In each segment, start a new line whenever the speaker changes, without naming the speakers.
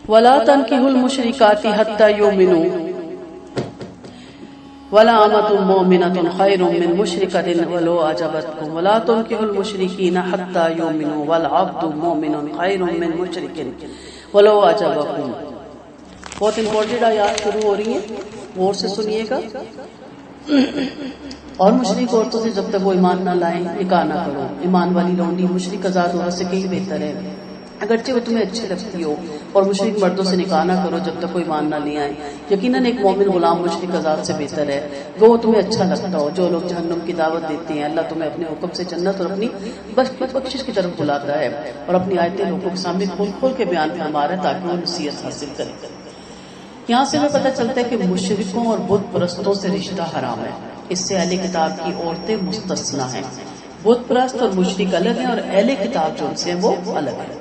ولا تنكحوا المشركات حتى يؤمنوا ولا أمة مؤمنة خير من مشركة ولو أعجبتكم ولا تنكحوا المشركين حتى يؤمنوا والعبد مؤمن خير من مشرك ولو أعجبكم. بہت امپورٹنٹ آیات شروع ہو رہی ہیں، غور سے سنیے گا. اور مشرک عورتوں سے جب تک وہ ایمان نہ لائیں نکاح نہ کرو. ایمان والی لونڈی مشرک آزاد عورت سے کہیں بہتر ہے، اگرچہ وہ تمہیں اچھی لگتی ہو. اور مشرک مردوں سے نکاح نہ کرو جب تک وہ ایمان نہ لے آئیں. یقیناً ایک مومن غلام مشرک آزاد سے بہتر ہے، وہ تمہیں اچھا لگتا ہو. جو لوگ جہنم کی دعوت دیتے ہیں، اللہ تمہیں اپنے حکم سے جنت اور اپنی بخشش کی طرف بلاتا ہے اور اپنی آیتیں لوگوں کے سامنے کھول کھول کے بیان فرما رہا ہے تاکہ وہ نصیحت حاصل کرے. یہاں سے ہمیں پتہ چلتا ہے کہ مشرکوں اور بت پرستوں سے رشتہ حرام ہے. اس سے اہل کتاب کی عورتیں مستثنا ہیں. بت پرست اور مشرک الگ ہیں اور اہل کتاب جو ان سے وہ الگ ہیں.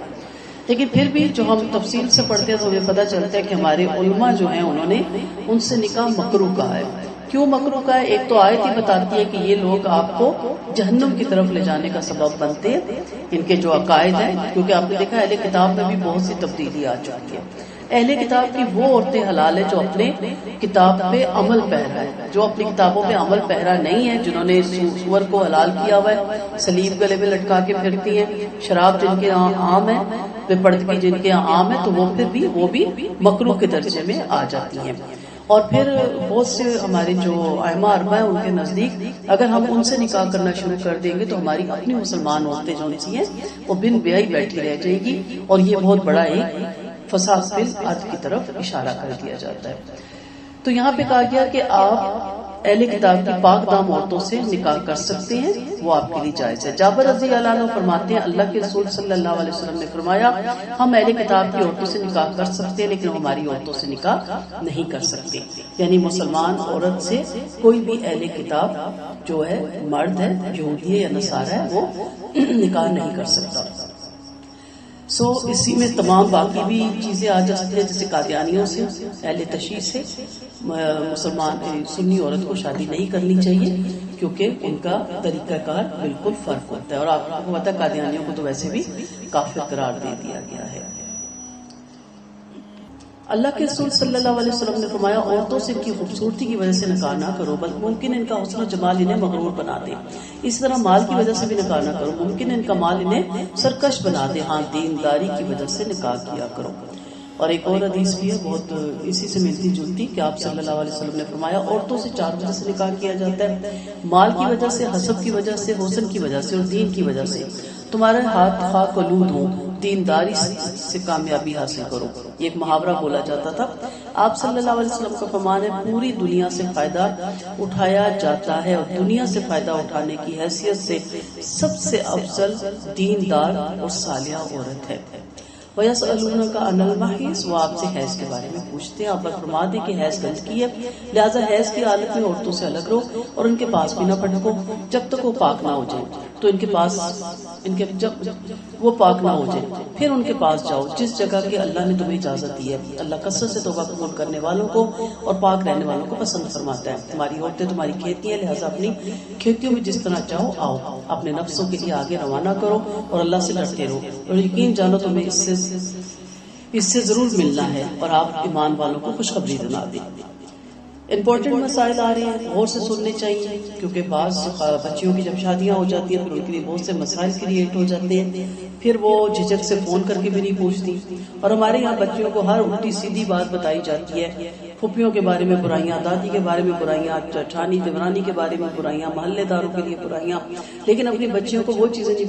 لیکن پھر بھی جو ہم تفصیل سے پڑھتے ہیں تو ہمیں پتہ چلتا ہے کہ ہمارے علماء جو ہیں انہوں نے ان سے نکاح مکروہ کہا ہے. کیوں مکروہ کہا ہے؟ ایک تو آیت ہی بتاتی ہے کہ یہ لوگ آپ کو جہنم کی طرف لے جانے کا سبب بنتے ہیں، ان کے جو عقائد ہیں. کیونکہ آپ نے دیکھا اہل کتاب میں بھی بہت سی تبدیلی آ چکی ہے. اہل کتاب کی وہ عورتیں حلال ہیں جو اپنے کتاب پہ عمل پیرا ہے. جو اپنی کتابوں پہ عمل پیرا نہیں ہے، جنہوں نے سور کو حلال کیا ہوا ہے، صلیب گلے میں لٹکا کے پھرتی ہیں، شراب جن کے یہاں عام ہے، بے پردگی جن کے یہاں عام ہے، تو وہ بھی مکروہ کے درجے میں آ جاتی ہیں. اور پھر بہت سے ہمارے جو ائمہ اربعہ ہیں ان کے نزدیک اگر ہم ان سے نکاح کرنا شروع کر دیں گے تو ہماری اپنی مسلمان عورتیں جو سی ہیں وہ بن بیاہی بیٹھی رہ جائے گی، اور یہ بہت بڑا ایک فساد فی الارض کی طرف اشارہ کر دیا جاتا ہے. تو یہاں پہ کہا گیا کہ آپ اہل کتاب کی پاک دام عورتوں سے نکاح کر سکتے ہیں، وہ آپ کے لیے جائز ہے. جابر رضی اللہ عنہ فرماتے ہیں اللہ کے رسول صلی اللہ علیہ وسلم نے فرمایا ہم اہل کتاب کی عورتوں سے نکاح کر سکتے ہیں لیکن ہماری عورتوں سے نکاح نہیں کر سکتے. یعنی مسلمان عورت سے کوئی بھی اہل کتاب جو ہے مرد ہے، یہودی ہے یا نصارہ ہے، وہ نکاح نہیں کر سکتا. اسی میں تمام باقی بھی چیزیں آ جاتی ہیں، جیسے قادیانیوں سے، اہل تشیع سے مسلمان سنی عورت کو شادی نہیں کرنی چاہیے کیونکہ ان کا طریقہ کار بالکل فرق ہوتا ہے. اور آپ کو پتہ ہے قادیانیوں کو تو ویسے بھی کافر قرار دے دیا گیا ہے. اللہ کے رسول صلی اللہ علیہ وسلم نے فرمایا عورتوں سے ان کی خوبصورتی کی وجہ سے نکاح نہ کرو، بلکہ ممکن ان کا حسن و جمال انہیں مغرور بنا دے. اس طرح مال کی وجہ سے بھی نکاح نہ کرو، ممکن ان کا مال انہیں سرکش بنا دے. ہاں دینداری کی وجہ سے نکاح کیا کرو. اور ایک اور حدیث بھی ہے بہت اسی سے ملتی جلتی کہ آپ صلی اللہ علیہ وسلم نے فرمایا عورتوں سے 4 وجہ سے نکاح کیا جاتا ہے: مال کی وجہ سے، حسب کی وجہ سے، حسن کی وجہ سے اور دین کی وجہ سے. تمہارے ہاتھ خاک آلود ہوں، دینداری سے کامیابی حاصل کرو. یہ ایک محاورہ بولا جاتا تھا. آپ صلی اللہ علیہ وسلم کا فرمان ہے پوری دنیا سے فائدہ اٹھایا جاتا ہے اور دنیا سے فائدہ اٹھانے کی حیثیت سے سب سے افضل دیندار اور صالحہ عورت ہے. وَيَسْأَلُونَكَ عَنِ الْمَحِيضِ، وہ آپ سے حیض کے بارے میں پوچھتے ہیں. آپ فرما دیں کہ حیض گندگی ہے، لہٰذا حیض کی حالت میں عورتوں سے الگ رہو اور ان کے پاس بھی نہ پٹکو جب تک وہ پاک نہ ہو جائیں. تو جب وہ پاک نہ ہو جائے پھر ان کے پاس جاؤ جس جگہ کے اللہ نے تمہیں اجازت دی ہے. اللہ کثرت سے توبہ قبول کرنے والوں کو اور پاک رہنے والوں کو پسند فرماتا ہے. تمہاری عورتیں تمہاری کھیتی ہیں، لہٰذا اپنی کھیتیوں میں جس طرح چاہو آؤ، اپنے نفسوں کے لیے آگے روانہ کرو اور اللہ سے ڈرتے رہو اور یقین جانو تمہیں اس سے ضرور ملنا ہے اور آپ ایمان والوں کو خوشخبری سنا دیں. امپورٹنٹ مسائل آ رہے ہیں، غور سے سننے چاہیے کیونکہ بعض بچیوں کی جب شادیاں ہو جاتی ہیں پھر ان کے لیے بہت سے مسائل کریٹ ہو جاتے ہیں، پھر وہ جھجک سے فون کر کے بھی نہیں پوچھتی. اور ہمارے یہاں بچیوں کو ہر الٹی سیدھی بات بتائی جاتی ہے، پھوپھیوں کے بارے میں برائیاں، دادی کے بارے میں برائیاں، جٹھانی دیورانی کے بارے میں برائیاں، محلے داروں کے لیے برائیاں. لیکن اپنی بچیوں کو وہ چیزیں نہیں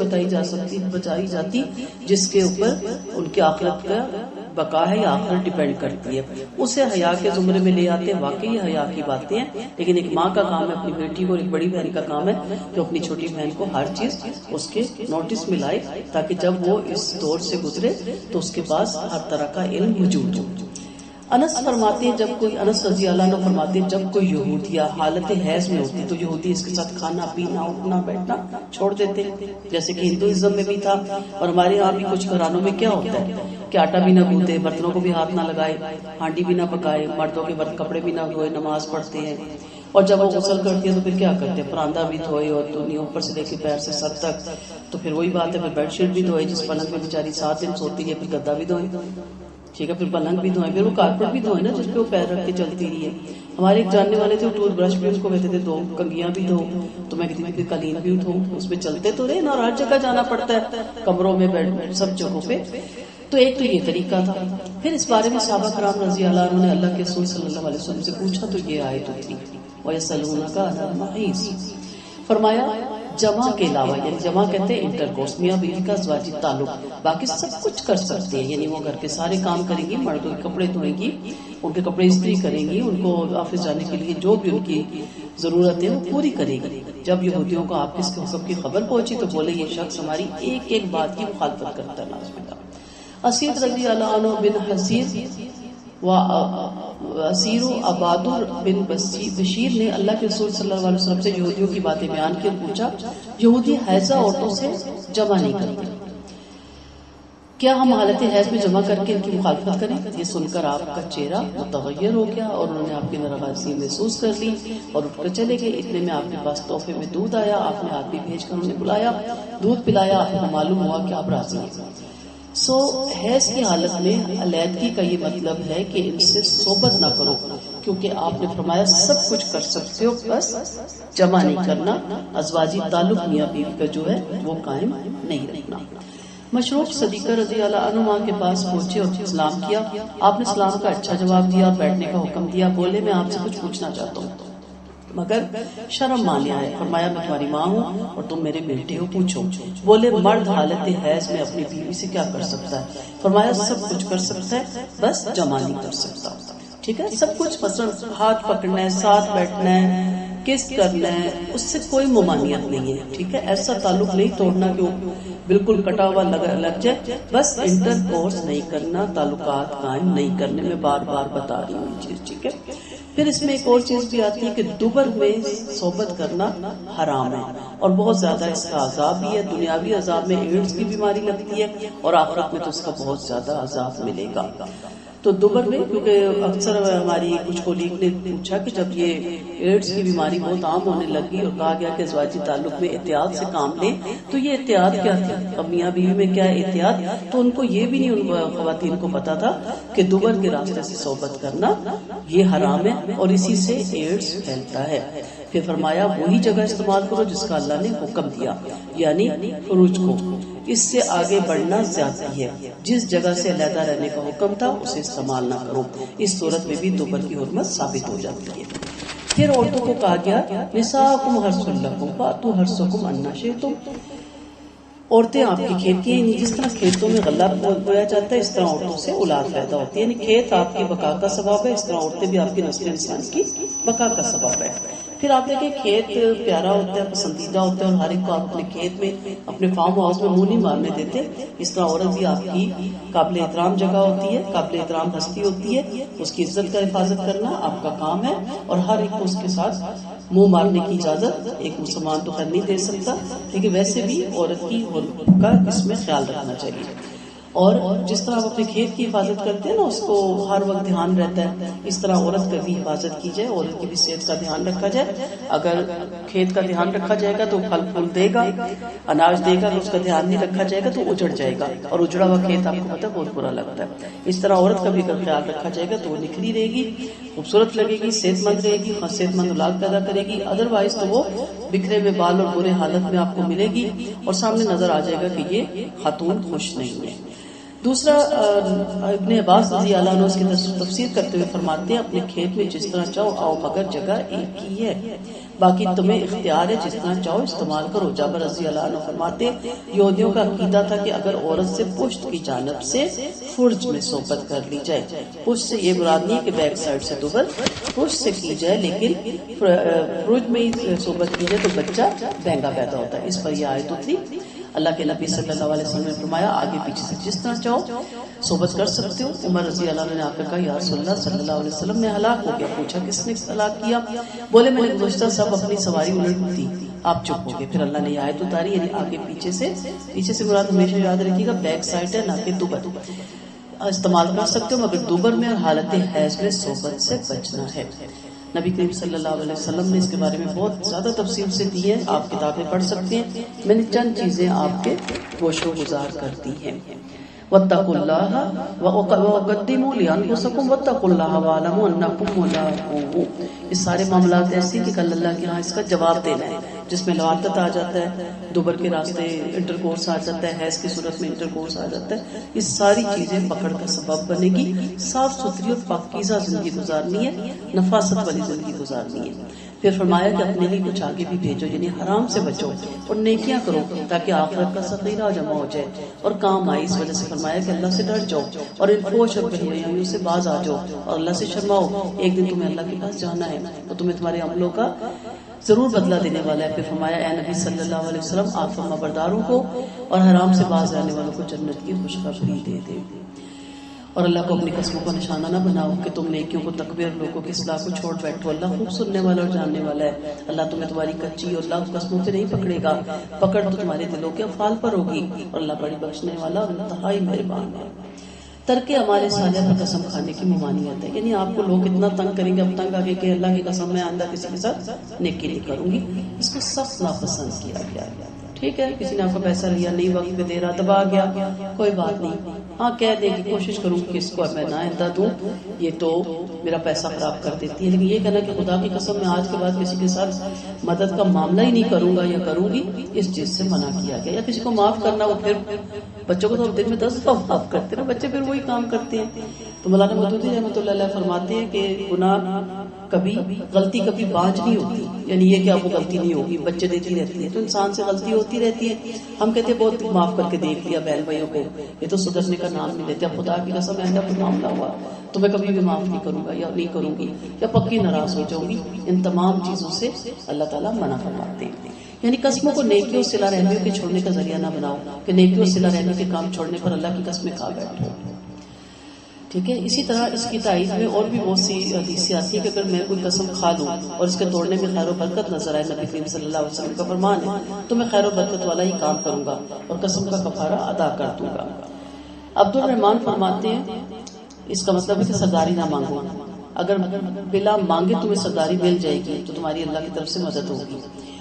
بتائی جاتی جس کے اوپر ان کی آخرت کا بقا ہے یا آخرت ڈیپینڈ کرتی ہے. اسے حیا کے زمرے میں لے آتے ہیں. واقعی یہ حیا کی باتیں ہیں، لیکن ایک ماں کا کام ہے اپنی بیٹی کو اور ایک بڑی بہن کا کام ہے کہ اپنی چھوٹی بہن کو ہر چیز اس کے نوٹس میں لائے تاکہ جب وہ اس دور سے گزرے تو اس کے پاس ہر طرح کا علم موجود ہو. انس فرماتے ہیں انس رضی اللہ عنہ فرماتے ہیں جب کوئی یہودیہ حالت حیض میں ہوتی تو یہودی اس کے ساتھ کھانا پینا اٹھنا بیٹھنا چھوڑ دیتے، جیسے کہ ہندوازم میں بھی تھا. اور ہمارے یہاں بھی کچھ گھرانوں میں کیا ہوتا ہے کہ آٹا بھی نہ گوندے، برتنوں کو بھی ہاتھ نہ لگائے، ہانڈی بھی نہ پکائے، مردوں کے کپڑے بھی نہ دھوئے، نماز پڑھتے ہیں. اور جب وہ غسل کرتی ہے تو پھر کیا کرتے ہیں، پراندہ بھی دھوئے اور دنیا اوپر سے لے کے پیر سے سر تک. تو پھر وہی بات ہے، پھر بیڈ شیٹ بھی دھوئے، جس پلنگ میں بیچاری 7 دن سوتی ہے، پھر گدا بھی دھوئے. ٹھیک ہے، پھر پلنگ بھی دھوئیں، پھر وہ کارپیٹ بھی دھوئیں نا جس پہ وہ پیر رکھ کے چلتی رہی ہے. ہمارے ایک جاننے والے تھے، ٹوتھ برش بھی اس کو کہتے تھے دو، کنگیاں بھی دھو، تو میں کہتی تھی کہ قالین بھی دھو. اس پہ چلتے تو رہے نا، اور ہر جگہ جانا پڑتا ہے، کمروں میں، بیڈ، سب جگہوں پہ. تو ایک تو یہ طریقہ تھا. پھر اس بارے میں صحابہ کرام رضی اللہ عنہ نے اللہ کے رسول صلی اللہ علیہ وسلم سے پوچھا تو یہ آیت اتری وَيَسْأَلُونَكَ عَنِ الْمَحِيضِ. فرمایا جمع کے علاوہ، یعنی جمع کہتے ہیں انٹرکورس، میاں بیوی کا ازواجی تعلق، باقی سب کچھ کر سکتے ہیں. یعنی وہ گھر کے سارے کام کریں گی، مردوں کے کپڑے دھوئیں گی، ان کے کپڑے استری کریں گی، ان کو آفس جانے کے لیے جو بھی ان کی ضرورت ہے وہ پوری کرے گی. جب یہودیوں کو آپ کے حکم کی خبر پہنچی تو بولے یہ شخص ہماری ایک ایک بات کی مخالفت کرتا ہے. ناز میں اسید رضی اللہ عنہ بن حسیر و اسیر عبادر بن بشیر نے اللہ کے رسول صلی اللہ علیہ وسلم سے یہودیوں کی باتیں بیان کی اور پوچھا یہودی حیضہ عورتوں سے جمع نہیں کرتے، کیا ہم حالت حیض میں جمع کر کے ان کی مخالفت کریں؟ یہ سن کر آپ کا چہرہ متغیر ہو گیا اور انہوں نے آپ کی ناراضگی محسوس کر لی اور اٹھ کر چلے گئے. اتنے میں آپ کے پاس تحفے میں دودھ آیا، آپ نے آدمی بھیج کر انہیں بلایا، دودھ پلایا، آپ کو معلوم ہوا کہ آپ راضی ہیں. حیض کی حالت میں علیحدگی کا یہ مطلب ہے کہ ان سے صحبت نہ کرو، کیونکہ آپ نے فرمایا سب کچھ کر سکتے ہو بس جمع نہیں کرنا، ازواجی تعلق میاں بیوی کا جو ہے وہ قائم نہیں رکھنا. مشروق صدیقہ رضی اللہ عنہ کے پاس پہنچے اور سلام کیا. آپ نے سلام کا اچھا جواب دیا اور بیٹھنے کا حکم دیا. بولے میں آپ سے کچھ پوچھنا چاہتا ہوں مگر شرم مانیا ہے. فرمایا میں تمہاری ماں ہوں اور تم میرے بیٹے ہو، پوچھو. بولے مرد حالت حیض میں اپنی بیوی سے کیا کر سکتا ہے؟ فرمایا سب کچھ کر سکتا ہے بس جمع نہیں کر سکتا. ٹھیک ہے، سب کچھ، مثلا ہاتھ پکڑنا ہے، ساتھ بیٹھنا ہے، کس کرنا ہے، اس سے کوئی ممانعت نہیں ہے. ٹھیک ہے، ایسا تعلق نہیں توڑنا کہ وہ بالکل کٹا ہوا لگ جائے، بس انٹر کورس نہیں کرنا، تعلقات قائم نہیں کرنے. میں بار بار بتا رہی ہوں یہ چیز. ٹھیک ہے، پھر اس میں ایک اور چیز بھی آتی ہے کہ دوبر میں صحبت کرنا حرام ہے اور بہت زیادہ اس کا عذاب بھی ہے. دنیاوی عذاب میں ایڈز کی بیماری لگتی ہے اور آخرت میں تو اس کا بہت زیادہ عذاب ملے گا. تو دوبر میں، کیونکہ اکثر ہماری کچھ کولیگ نے پوچھا کہ جب یہ ایڈز کی بیماری بہت عام ہونے لگی اور کہا گیا کہ ازواجی تعلق میں احتیاط سے کام لیں، تو یہ احتیاط کیا تھی؟ اب میاں بیوی میں کیا احتیاط؟ تو ان کو یہ بھی نہیں، ان خواتین کو پتا تھا کہ دوبر کے راستے سے صحبت کرنا یہ حرام ہے اور اسی سے ایڈز پھیلتا ہے. پھر فرمایا وہی جگہ استعمال کرو جس کا اللہ نے حکم دیا، یعنی فروج کو. اس سے آگے بڑھنا زیادتی ہے. جس جگہ سے علیحدہ رہنے کا حکم تھا اسے استعمال نہ کرو. اس صورت میں بھی دوبر کی حرمت ثابت ہو جاتی ہے. پھر عورتوں کو کہا گیا نساؤکم حرث لکم فأتوا حرثکم انا شئتم. عورتیں آپ کی کھیت کی، جس طرح کھیتوں میں غلہ بویا جاتا ہے اس طرح عورتوں سے اولاد پیدا ہوتی ہے. یعنی کھیت آپ کی بقا کا سبب ہے، اس طرح عورتیں بھی آپ کی نسل انسان کی بقا کا سبب ہے. پھر آپ دیکھیں کھیت پیارا ہوتا ہے، پسندیدہ ہوتا ہے اور ہر ایک کو آپ اپنے کھیت میں، اپنے فارم ہاؤس میں منہ نہیں مارنے دیتے. اس طرح عورت بھی آپ کی قابل احترام جگہ ہوتی ہے، قابل احترام ہستی ہوتی ہے. اس کی عزت کا حفاظت کرنا آپ کا کام ہے اور ہر ایک کو اس کے ساتھ منہ مارنے کی اجازت ایک مسلمان تو خیر نہیں دے سکتا، لیکن ویسے بھی عورت کی کا اس میں خیال رکھنا چاہیے. اور جس طرح آپ اپنے کھیت کی حفاظت کرتے ہیں نا، اس کو ہر وقت دھیان رہتا ہے، اس طرح عورت کا بھی حفاظت کی جائے، عورت کی بھی صحت کا دھیان رکھا جائے. اگر کھیت کا دھیان رکھا جائے گا تو پھل پھول دے گا، اناج دے گا. اگر اس کا دھیان نہیں رکھا جائے گا تو اجڑ جائے گا، اور اجڑا ہوا کھیت آپ کو پتہ بہت برا لگتا ہے. اس طرح عورت کا بھی اگر خیال رکھا جائے گا تو وہ نکھری رہے گی، خوبصورت لگے گی، صحت مند رہے گی، صحت مند اولاد پیدا کرے گی. ادروائز تو وہ بکھرے ہوئے بال اور برے حالت میں آپ کو ملے گی اور سامنے نظر آ جائے گا کہ یہ خاتون خوش نہیں ہے. دوسرا، ابن عباس رضی اللہ عنہ اس کی تفسیر کرتے ہوئے فرماتے ہیں اپنے کھیت میں جس طرح چاہو آؤ مگر جگہ ایک ہی ہے، باقی تمہیں اختیار ہے، جس طرح چاہو استعمال کرو. جابر رضی اللہ عنہ فرماتے یہودیوں کا عقیدہ تھا کہ اگر عورت سے پشت کی جانب سے فرج میں صحبت کر لی جائے، پشت سے یہ مراد نہیں کہ بیک سائڈ سے دوبر، پشت سے کی جائے لیکن فرج میں ہی صحبت کی جائے تو بچہ بہنگا پیدا ہوتا ہے. اس پر یہ آیت اتری. اللہ کے نبی صلی اللہ علیہ وسلم نے فرمایا آگے پیچھے سے جس طرح چاہو صحبت کر سکتے ہو. عمر رضی اللہ عنہ نے آ کر کہا یا رسول اللہ صلی اللہ علیہ وسلم میں ہلاک ہو گیا. پوچھا کس نے ہلاک کیا؟ بولے میں نے گزشتہ سب اپنی سواری الٹ دی. آپ چپ ہو گئے. پھر اللہ نے یہ آیت اتاری، یعنی آگے پیچھے سے مراد ہمیشہ یاد رکھیے گا بیک سائڈ ہے، نہ کہ دوبر. استعمال کر سکتے ہو مگر دوبر میں اور حالت حیض میں صحبت سے بچنا ہے. نبی کریم صلی اللہ علیہ وسلم نے اس کے بارے میں بہت زیادہ تفصیل سے دی ہے، آپ کتابیں پڑھ سکتے ہیں. میں نے چند چیزیں آپ کے گوش و گزار کر دی ہیں. واتقوا اللہ وقدموا لانفسکم واتقوا اللہ واعلموا انکم ملاقوہ. یہ سارے معاملات ایسے کہ کل اللہ کے ہاں اس کا جواب دینا ہے، جس میں لواطت آ جاتا ہے، دوبر کے راستے انٹر کورس آ جاتا ہے، حیض کی صورت میں انٹر کورس آ جاتا ہے. یہ ساری چیزیں پکڑ کا سبب بنے گی. صاف ستھری اور پاکیزہ زندگی گزارنی ہے، نفاست والی زندگی گزارنی ہے. پھر فرمایا کہ اپنے لیے کچھ آگے بھی بھیجو، یعنی حرام سے بچو اور نیکیاں کرو تاکہ آخرت کا ذخیرہ جمع ہو جائے اور کام آئے. اس وجہ سے فرمایا کہ اللہ سے ڈر جاؤ اور ان فحش اور بریائیوں سے باز آ جاؤ اور اللہ سے شرماؤ. ایک دن تمہیں اللہ کے پاس جانا ہے تو تمہیں تمہارے عملوں کا ضرور بدلہ دینے والا ہے. پھر فرمایا اے نبی صلی اللہ علیہ وسلم آپ فرما برداروں کو اور حرام سے باز رہنے والوں کو جنت کی خوشخبری دے دے. اور اللہ کو اپنی قسموں کا نشانہ نہ بناؤ کہ تم نیکیوں کو تکبیر اور لوگوں کی اصلاح کو چھوڑ بیٹھو. اللہ خوب سننے والا اور جاننے والا ہے. اللہ تمہیں تمہاری کچی اور لاکھ قسموں پہ نہیں پکڑے گا، پکڑ تو تمہارے دلوں کے افعال پر ہوگی. اور اللہ بڑی بخشنے والا اور انتہائی مہربان ہے. ترک ہمارے صالح پر قسم کھانے کی ممانعت ہے، یعنی آپ کو لوگ اتنا تنگ کریں گے، اب تنگ آگے کہ اللہ کی قسم میں آئندہ کسی کے ساتھ نیکی نہیں کروں گی. اس کو سخت ناپسند کیا گیا. ٹھیک ہے، کسی نے آپ کو پیسہ لیا نہیں، وقت پہ دے رہا، دبا گیا، کوئی بات نہیں. ہاں کہہ دے کہ کوشش کروں کہ اس کو میں نہ آئندہ دوں، یہ تو میرا پیسہ خراب کر دیتی ہے. لیکن یہ کہنا کہ خدا کی قسم میں آج کے بعد کسی کے ساتھ مدد کا معاملہ ہی نہیں کروں گا یا کروں گی، اس چیز سے منع کیا گیا. یا کسی کو معاف کرنا، وہ پھر بچوں کو تو دن میں 10 دفعہ معاف کرتے ہیں نا، بچے پھر وہی کام کرتے ہیں. تو مولانا مودودی رحمۃ اللہ علیہ فرماتے ہیں کہ گناہ کبھی غلطی کبھی باج نہیں ہوتی، یعنی یہ کہ اب وہ غلطی نہیں ہوگی، بچے دیتی رہتی ہے تو انسان سے غلطی ہوتی رہتی ہے. ہم کہتے ہیں بہت معاف کر کے دیکھ لیا بہن بھائیوں کو، یہ تو سدھرنے کا نام نہیں لیتے. اب خدا کی قسم آئندہ کوئی معاملہ ہوا تو میں کبھی بھی معاف نہیں کروں گا یا نہیں کروں گی یا پکی ناراض ہو جاؤں گی. ان تمام چیزوں سے اللہ تعالیٰ منع فرماتے ہیں. یعنی قسموں کو نیکیوں صلہ رحمیوں کے چھوڑنے کا ذریعہ نہ بناؤ کہ نیکیوں صلہ رحمی کے کام چھوڑنے پر اللہ کی قسمیں کھا بیٹھو. ٹھیک ہے. اسی طرح اس کی تائید میں اور بھی بہت سی حدیثیں آتی ہیں کہ اگر میں کوئی قسم کھا لوں اور اس کے توڑنے میں خیر و برکت نظر آئے، نبی کریم صلی اللہ علیہ وسلم کا فرمان ہے، تو میں خیر و برکت والا ہی کام کروں گا اور قسم کا کفارہ ادا کر دوں گا. عبد الرحمان فرماتے ہیں اس کا مطلب ہے کہ سرداری نہ مانگو. اگر بلا مانگے تمہیں سرداری مل جائے گی تو تمہاری اللہ کی طرف سے مدد ہوگی،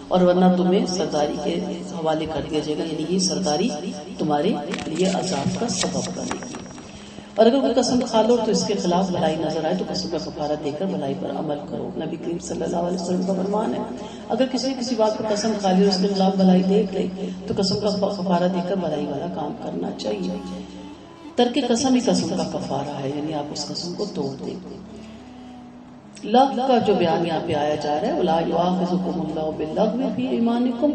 اور ورنہ تمہیں سرداری کے حوالے کر دیا جائے گا، یعنی یہ سرداری تمہارے لیے عذاب کا سبب بنے گی. اور اگر کوئی قسم کھا لو تو اس کے خلاف بھلائی نظر آئے تو قسم کا کفارہ دے کر بھلائی پر عمل کرو. نبی کریم صلی اللہ علیہ وسلم کا فرمان ہے اگر کسی نے کسی بات پر قسم کھا لی اور اس کے خلاف بھلائی دیکھ لے تو قسم کا کفارہ دے کر بھلائی والا کام کرنا چاہیے. ترک قسم ہی قسم کا کفارہ ہے، یعنی آپ اس قسم کو توڑ دیں. لغو کا جو بیان یہاں پہ آیا جا رہا ہے، وَلَا يُؤَاخِذُكُمُ اللَّهُ بِاللَّغْوِ فِي أَيْمَانِكُمْ،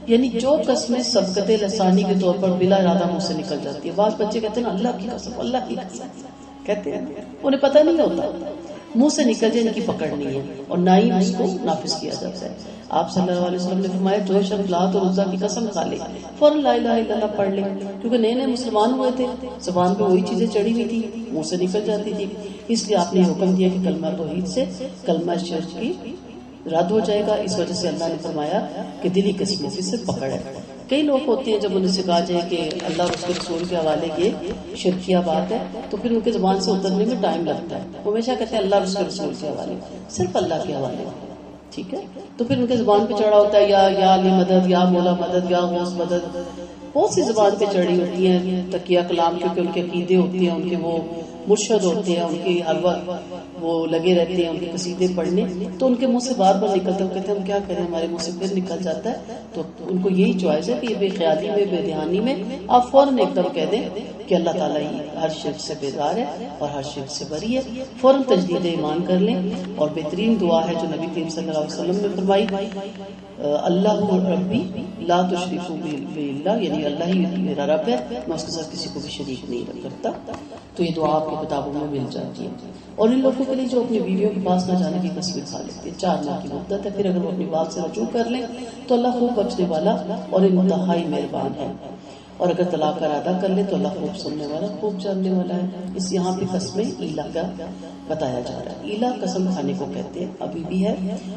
یعنی جو قسمیں سبقت لسانی کے طور پر بلا ارادہ منہ سے نکل جاتی ہے. بعض بچے کہتے ہیں نا اللہ کی قسم، اللہ کی قسم کہتے ہیں، انہیں پتہ نہیں ہوتا، منہ سے نکل جائے ان کی پکڑ نہیں ہے اور نہ ہی اس کو نافذ کیا جاتا ہے. آپ صلی اللہ علیہ وسلم نے فرمایا جو شخص لات اور عزا کی قسم کھا لے فوراً لا الہ الا اللہ پڑھ لے، کیونکہ نئے نئے مسلمان ہوئے تھے، زبان پہ وہی چیزیں چڑھی ہوئی تھی، منہ سے نکل جاتی تھی. اس لیے آپ نے حکم دیا کہ کلمہ توحید سے کلمہ شرک کی رد ہو جائے گا. اس وجہ سے اللہ نے فرمایا کہ دلی قسموں کی سے پکڑ ہے. کئی لوگ ہوتے ہیں جب انہیں سے کہا جائے کہ اللہ اور اس کے رسول کے حوالے یہ شرکیہ بات ہے تو پھر ان کے زبان سے اترنے میں ٹائم لگتا ہے. وہ ہمیشہ کہتے ہیں اللہ اور اس کے رسول کے حوالے، صرف اللہ کے حوالے. ٹھیک ہے، تو پھر ان کے زبان پہ چڑھا ہوتا ہے یا علی مدد، یا مولا مدد، یا غوث مدد. بہت سی زبان پہ چڑھی ہوتی ہیں تقیہ کلام، کیونکہ ان کے عقیدے ہوتے ہیں، ان کے وہ مرشد ہوتے ہیں، ان کی ہر وقت وہ لگے رہتے ہیں ان کے قصیدے پڑھنے، تو ان کے منہ سے بار بار نکلتے ہیں. وہ کہتے ہیں ہم کیا کریں، ہمارے منہ سے پھر نکل جاتا ہے. تو ان کو یہی چوائس ہے کہ یہ بے خیالی میں، بے دھیانی میں آپ فوراً ایک دم کہہ دیں کہ اللہ تعالیٰ ہی ہر شرک سے بیزار ہے اور ہر شرک سے بری ہے. فوراً تجدید ایمان کر لیں. اور بہترین دعا ہے جو نبی کریم صلی اللہ علیہ وسلم نے فرمائی، اللہ ربی لا تشرکوا بی اللہ، یعنی اللہ ہی میرا رب ہے، میں اس کے ساتھ کسی کو بھی شریک نہیں کرتا. تو یہ دعا آپ کی کتابوں میں مل جاتی ہے. اور ان لوگوں کے لیے جو اپنی بیویوں کے پاس نہ جانے کی قسمیں کھا لیتے ہیں، 4 ماہ کی مدت ہے، پھر اگر وہ اپنی بات سے رجوع کر لیں تو اللہ خوب بخشنے والا اور انتہائی مہربان ہے. اور اگر طلاق کا ارادہ کر لے تو اللہ خوب سننے والا، خوب جاننے والا ہے. اس یہاں پہ قسمیں ایلا کا بتایا جا رہا ہے. ایلا قسم کھانے کو کہتے ہیں، ابھی بھی ہے.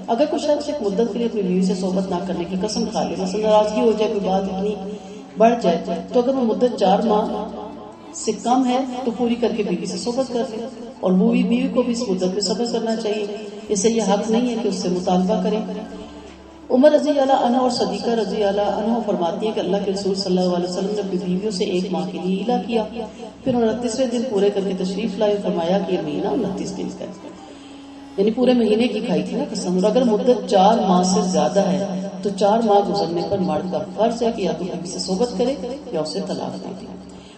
اگر کوئی شخص ایک مدت کے لیے اپنی بیوی سے صحبت نہ کرنے کی قسم کھا لے، مثلا ناراضگی ہو جائے، کوئی بات اتنی بڑھ جائے، تو اگر وہ مدت 4 ماہ سے کم ہے تو پوری کر کے بیوی سے صحبت کر لے. اور وہ بیوی کو بھی اس مدت میں صبر کرنا چاہیے. اسے یہ حق نہیں ہے کہ اس سے مطالبہ کریں. عمر رضی اللہ عنہ اور صدیقہ رضی اللہ عنہ فرماتی ہیں کہ اللہ کے رسول صلی اللہ علیہ وسلم نے اپنی بیویوں سے 1 ماہ کے لیے ہیلا کیا، پھر 29ویں دن پورے کر کے تشریف لائے، فرمایا کہ یہ مہینہ 29 دن کا ہے، یعنی پورے مہینے کی کھائی تھی نا قسم۔ اور اگر مدت 4 ماہ سے زیادہ ہے تو 4 ماہ گزرنے پر مرد کا فرض ہے کہ یا تو بیوی سے صحبت کرے یا اسے طلاق دے دے،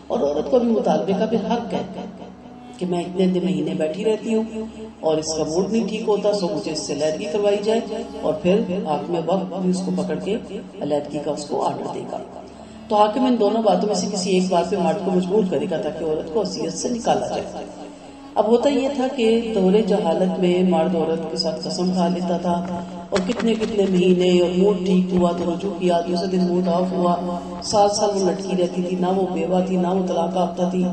اور عورت کو بھی مطالبے کا بھی حق ہے کہ میں اتنے دن مہینے بیٹھی رہتی ہوں اور اس کا موڈ نہیں ٹھیک ہوتا سو مجھے اس سے علیحدگی کروائی جائے، اور پھر حاکم وقت بھی اس کو پکڑ کے علیحدگی کا اس کو آرڈر دے گا۔ تو حاکم ان دونوں باتوں میں سے کسی ایک بات پہ مرد کو مجبور کرے گا تاکہ عورت کو وصیت سے نکالا جائے۔ اب ہوتا یہ تھا کہ دور جہالت میں مرد عورت کے ساتھ قسم کھا لیتا تھا، اور کتنے مہینے، اور موڈ ٹھیک ہوا تو رجوع کیا، دوسرے دن موڈ آف ہوا، 7 سال وہ لٹکی رہتی تھی، نہ وہ بیوہ تھی، نہ وہ طلاق یافتہ تھی،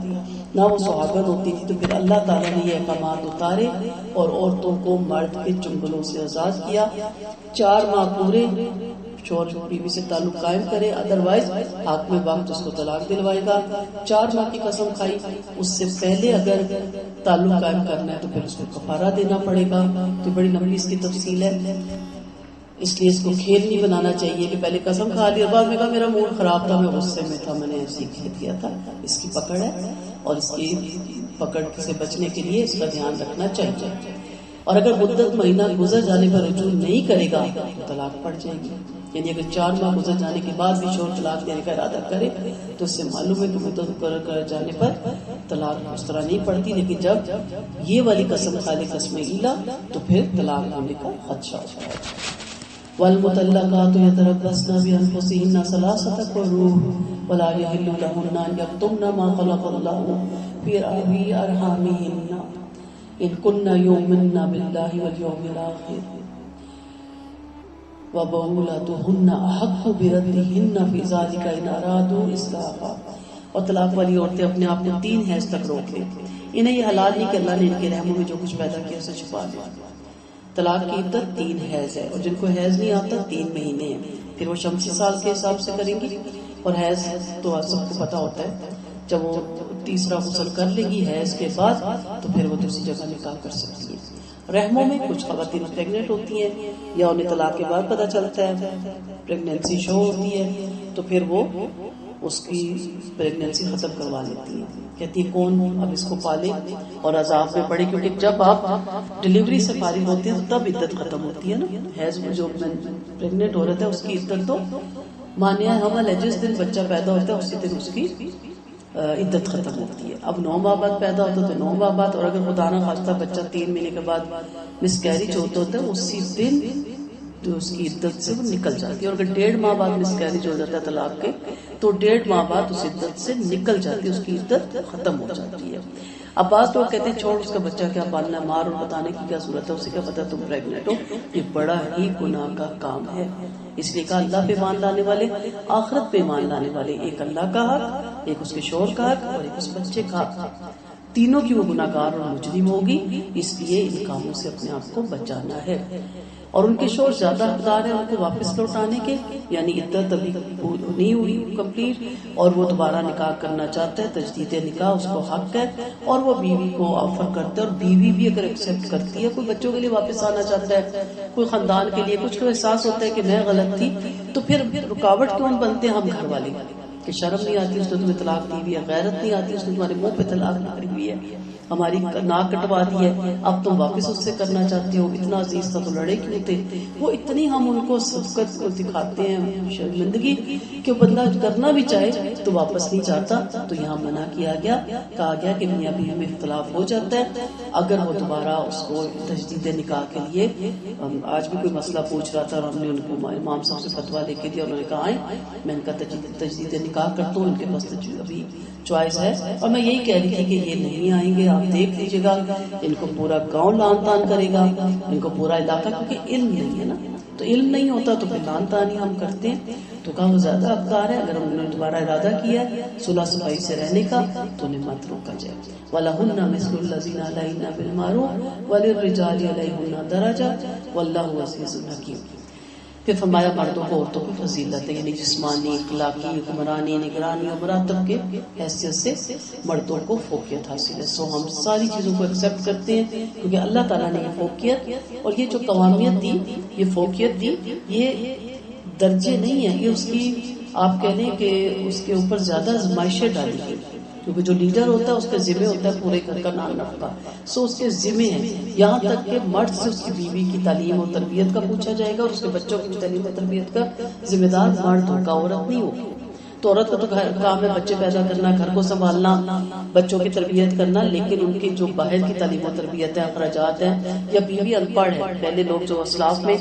نہ وہ سہاگن ہوتی تھی۔ تو پھر اللہ تعالیٰ نے یہ احکامات اتارے اور عورتوں کو مرد کے چنگلوں سے آزاد کیا۔ 4 ماہ پورے شوہر بیوی سے تعلق قائم کرے، ادروائز حاکم وقت اس کو طلاق دلوائے گا۔ 4 ماہ کی قسم کھائی، اس سے پہلے اگر تعلق قائم کرنا ہے تو پھر اس کو کفارہ دینا پڑے گا۔ تو بڑی لمبی اس کی تفصیل ہے، اس لیے اس کو کھیل نہیں بنانا چاہیے کہ پہلے قسم کھا لی، بعد میں کہا میرا موڈ خراب تھا، میں غصے میں تھا، میں نے ایسے کھیل دیا تھا۔ اس کی پکڑ ہے، اور اس کی پکڑ سے بچنے کے لیے اس کا دھیان رکھنا چاہیے۔ اور اگر مدت مہینہ گزر جانے پر رجوع نہیں کرے گا تو طلاق پڑ جائے گی، یعنی اگر 4 ماہ گزر جانے کے بعد بھی شوہر طلاق دینے کا ارادہ کرے تو اس سے معلوم ہے کہ مدت مقرر کر جانے پر طلاق اس طرح نہیں پڑتی، لیکن جب یہ والی قسم کھا لے قسم ایلا تو پھر طلاق ہونے کا خدشہ ہوتا ہے۔ والمطلقات يتربصن بأنفسهن 3 قروء ولا يحل لهن أن يكتمن ما خلق الله في أرحامهن إن كن يؤمن بالله واليوم الآخر وبعولتهن أحق بردهن في ذلك إن أرادوا إصلاحا۔ اور طلاق والی عورتیں اپنے آپ کو 3 حیض تک روک لیں، انہیں یہ حلال نہیں کہ اللہ نے ان کے رحموں میں جو کچھ پیدا کیا اسے چھپا دیا۔ طلاق کی عدت 3 حیض ہے، اور جن کو حیض نہیں آتا 3 مہینے ہیں، پھر وہ شمسی سال کے حساب سے کریں گی، اور حیض تو سب کو پتا ہوتا ہے جب وہ تیسرا غسل کر لے گی حیض کے بعد تو پھر وہ دوسری جگہ نکاح کر سکتی ہے۔ رحموں میں کچھ خواتین پریگننٹ ہوتی ہیں یا انہیں طلاق کے بعد پتا چلتا ہے، پریگننسی شو ہوتی ہے تو پھر وہ اس کی پریگننسی ختم کروا لیتی ہے، کہتی ہے کون اب اس کو پالے اور عذاب میں پڑے، کیونکہ جب آپ ڈلیوری سے فارغ ہوتے ہیں تو تب عدت ختم ہوتی ہے نا۔ حیض میں جو پریگننٹ عورت ہے اس کی عدت تو مانیہ حمل ہے، جس دن بچہ پیدا ہوتا ہے اسی دن اس کی عدت ختم ہوتی ہے۔ اب 9 ماہ بعد پیدا ہوتا ہے تو 9 ماہ بعد، اور اگر خدا نہ خواستہ بچہ 3 مہینے کے بعد مس کیریج ہوتا ہے اسی دن تو اس کی عدت سے وہ نکل جاتی ہے، اور اگر 1.5 ماہ بعد مس کیریج ہو جاتا ہے طلاق کے تو 1.5 ماہ بعد اس عدت سے نکل جاتی ہے، اس کی عدت ختم ہو جاتی ہے۔ اب بعض لوگ کہتے ہیں چھوڑ اس کا بچہ کیا پالنا، مار اور بتانے کی کیا صورت ہے، اسے کیا پتا تم پریگننٹ ہو، یہ بڑا ہی گناہ کا کام ہے۔ اس لیے کہا اللہ پہ مان لانے والے، آخرت پہ مان لانے والے، ایک اللہ کا حق، ایک اس کے شوہر کا حق، اور ایک اس بچے کا حق، تینوں کی وہ گناہ گار اور مجرم ہوگی، اس لیے ان کاموں سے اپنے آپ کو بچانا ہے۔ اور ان کے شوہر زیادہ حقدار ہیں ان کو واپس لوٹانے کے، یعنی عدت ابھی نہیں ہوئی کمپلیٹ اور وہ دوبارہ نکاح کرنا چاہتا ہے، تجدید نکاح اس کو حق ہے، اور وہ بیوی کو آفر کرتا ہے، اور بیوی بھی اگر ایکسیپٹ کرتی ہے، کوئی بچوں کے لیے واپس آنا چاہتا ہے، کوئی خاندان کے لیے، کچھ کو احساس ہوتا ہے کہ میں غلط تھی، تو پھر رکاوٹ کیوں بنتے ہیں ہم گھر والے کہ شرم نہیں آتی اس نے تمہیں طلاق دی ہوئی ہے، غیرت نہیں آتی اس نے تمہارے منہ پہ طلاق نکلی ہوئی ہے، ہماری ناک کٹوا دی ہے، اب تم واپس اس سے کرنا چاہتے ہو، اتنا عزیز تھا تو لڑے کیوں تھے۔ وہ اتنی ہم ان کو شفقت کو دکھاتے ہیں شرمندگی کہ بندہ کرنا بھی چاہے تو واپس نہیں چاہتا، تو یہاں منع کیا گیا، کہا گیا کہ میاں بیوی میں اختلاف ہو جاتا ہے، اگر وہ دوبارہ اس کو تجدید نکاح کے لیے، آج بھی کوئی مسئلہ پوچھ رہا تھا اور ہم نے ان کو امام صاحب سے فتویٰ لے کے دیا، انہوں نے کہا آئیں میں ان کا تجدید نکاح کرتا ہوں، ان کے پاس ابھی چوائس ہے، اور میں یہی کہہ رہی تھی کہ یہ نہیں آئیں گے، آپ دیکھ لیجیے گا، ان کو پورا گاؤں لان تان کرے گا، ان کو پورا علاقہ، کیونکہ علم نہیں ہے نا، تو علم نہیں ہوتا تو پھر لان تان ہی ہم کرتے ہیں، تو کہا وہ زیادہ حقدار ہے، اگر انہوں نے دوبارہ ارادہ کیا ہے صلح صفائی سے رہنے کا تو انہیں مت روکا جائے۔ وَلَهُنَّ مِثْلُ الَّذِينَ عَلَيْهِنَّ بِالْمَعْرُوفِ وَلِلرِّجَالِ عَلَيْهِنَّ دَرَجَةٌ وَاللَّهُ عَزِيزٌ حَكِيمٌ۔ پھر فرمایا مردوں کو عورتوں کی فضیلت ہے، یعنی جسمانی، اخلاقی، حکمرانی، نگرانی اور مراتب کے حیثیت سے مردوں کو فوقیت حاصل ہے۔ سو ہم ساری چیزوں کو ایکسیپٹ کرتے ہیں کیونکہ اللہ تعالیٰ نے یہ فوقیت اور یہ جو قوامیت دی، یہ فوقیت دی، یہ درجے نہیں ہے، یہ اس کی آپ کہہ لیں کہ اس کے اوپر زیادہ آزمائشیں ڈالی گئی، کیونکہ جو لیڈر ہوتا ہے اس کے ذمہ ہوتا ہے پورے گھر کا نام نفقہ، سو اس کے ذمہ ہے، یہاں تک کہ مرد سے اس کی بیوی کی تعلیم اور تربیت کا پوچھا جائے گا اور اس کے بچوں کی تعلیم اور تربیت کا ذمہ دار مرد ہوگا، عورت نہیں ہوگی۔ تو عورت کا تو کام ہے بچے پیدا کرنا، گھر کو سنبھالنا، بچوں کی تربیت کرنا، لیکن ان کی جو باہر کی تعلیم و تربیت ہے، اخراجات ہیں، یا بیوی ان پڑھ ہے، پہلے لوگ جو اسلاف میں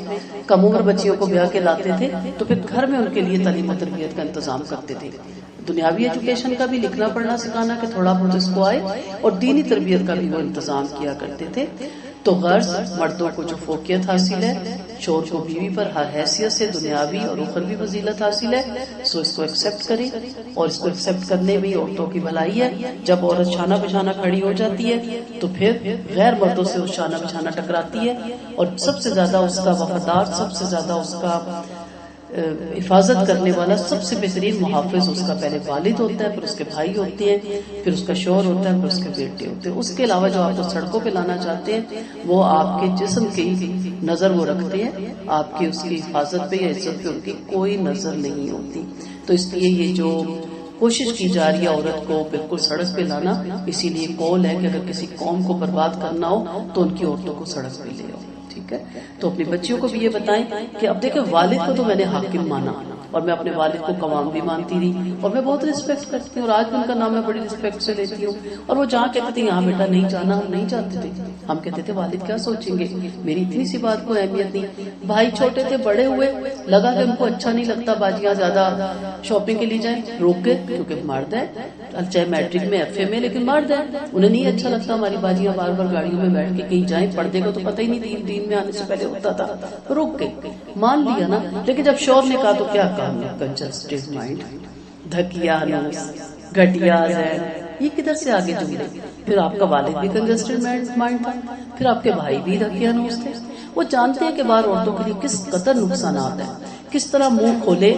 کم عمر بچیوں کو بیاہ کے لاتے تھے تو پھر گھر میں ان کے لیے تعلیم و تربیت کا انتظام کرتے تھے، دنیاوی ایجوکیشن کا بھی لکھنا پڑھنا سکھانا کہ تھوڑا بہت اس کو آئے، اور دینی تربیت کا بھی وہ انتظام کیا کرتے تھے۔ تو غرض مردوں کو جو فوقیت حاصل ہے، شوہر کو بیوی پر ہر حیثیت سے دنیاوی اور اخروی فضیلت حاصل ہے، سو اس کو ایکسیپٹ کریں، اور اس کو ایکسیپٹ کرنے میں عورتوں کی بھلائی ہے۔ جب عورت شانہ بشانہ کھڑی ہو جاتی ہے تو پھر غیر مردوں سے اس شانہ بشانہ ٹکراتی ہے، اور سب سے زیادہ اس کا وفادار، سب سے زیادہ اس کا حفاظت کرنے والا، سب سے بہترین محافظ اس کا پہلے والد ہوتا ہے، پھر اس کے بھائی ہوتے ہیں، پھر اس کا شوہر ہوتا ہے، پھر اس کے بیٹے ہوتے ہیں۔ اس کے علاوہ جو آپ کو سڑکوں پہ لانا چاہتے ہیں وہ آپ کے جسم کی نظر وہ رکھتے ہیں، آپ کی اس کی حفاظت پہ یا عزت پہ ان کی کوئی نظر نہیں ہوتی۔ تو اس لیے یہ جو کوشش کی جا رہی ہے عورت کو بالکل سڑک پہ لانا، اسی لیے قول ہے کہ اگر کسی قوم کو برباد کرنا ہو تو ان کی عورتوں کو سڑک پہ لے آؤ، ٹھیک ہے؟ تو اپنی بچیوں کو بھی یہ بتائیں کہ اب دیکھیں والد کو تو میں نے حاکم مانا اور میں اپنے والد کو قوام بھی مانتی رہی اور میں بہت رسپیکٹ کرتی ہوں اور آج بھی ان کا نام میں بڑی رسپیکٹ سے لیتی ہوں، اور وہ جہاں کہتے تھے یہاں بیٹا نہیں جانا، ہم نہیں جاتے تھے، ہم کہتے تھے والد کیا سوچیں گے، میری اتنی سی بات کو اہمیت نہیں۔ بھائی چھوٹے تھے، بڑے ہوئے، لگا کہ ان کو اچھا نہیں لگتا باجیاں زیادہ شاپنگ کے لیے جائیں، روک کے، کیونکہ مرد ہے، چاہے میٹرک میں ایف اے میں، لیکن مرد ہے، انہیں نہیں اچھا لگتا ہماری باجیاں بار بار گاڑیوں میں بیٹھ کے کہیں جائیں، پردے کا تو پتہ ہی نہیں دین میں آنے سے پہلے ہوتا تھا، روک کے مان لیا نا۔ لیکن جب شوہر نے کہا تو کیا کام ہے، کنجسٹڈ مائنڈ، دھکیا نوس، گھٹیا ذہن، یہ کدھر سے آگے جملے؟ پھر آپ کا والد بھی کنجسٹڈ مائنڈ تھا، پھر آپ کے بھائی بھی دھکیا نوس تھے۔ وہ جانتے ہیں کہ باہر عورتوں کے لیے کس قدر نقصانات ہیں، کس طرح منہ کھولے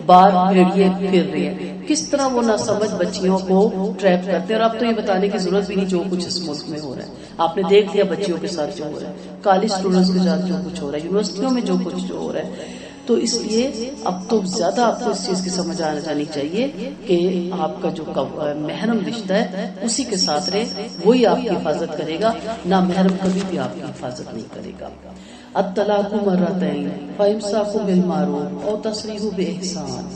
بار بھیڑیے پھر رہے ہیں، کس طرح وہ نہ سمجھ بچیوں کو ٹریپ کرتے ہیں۔ اور اب تو یہ بتانے کی ضرورت بھی نہیں جو کچھ اس ملک میں ہو رہا ہے، آپ نے دیکھ لیا بچیوں کے ساتھ جو ہو رہا ہے، کالج اسٹوڈنٹس کے ساتھ جو کچھ ہو رہا ہے، یونیورسٹیوں میں جو کچھ جو ہو رہا ہے۔ تو اس لیے اب تو زیادہ آپ کو اس چیز کی سمجھ آ جانی چاہیے کہ آپ کا جو محرم رشتہ ہے اسی کے ساتھ رہے، وہی آپ کی حفاظت کرے گا، نہ محرم کبھی بھی آپ کی حفاظت نہیں کرے گا۔ الطلاق مرتین فامساک بالمعروف او تسریح باحسان،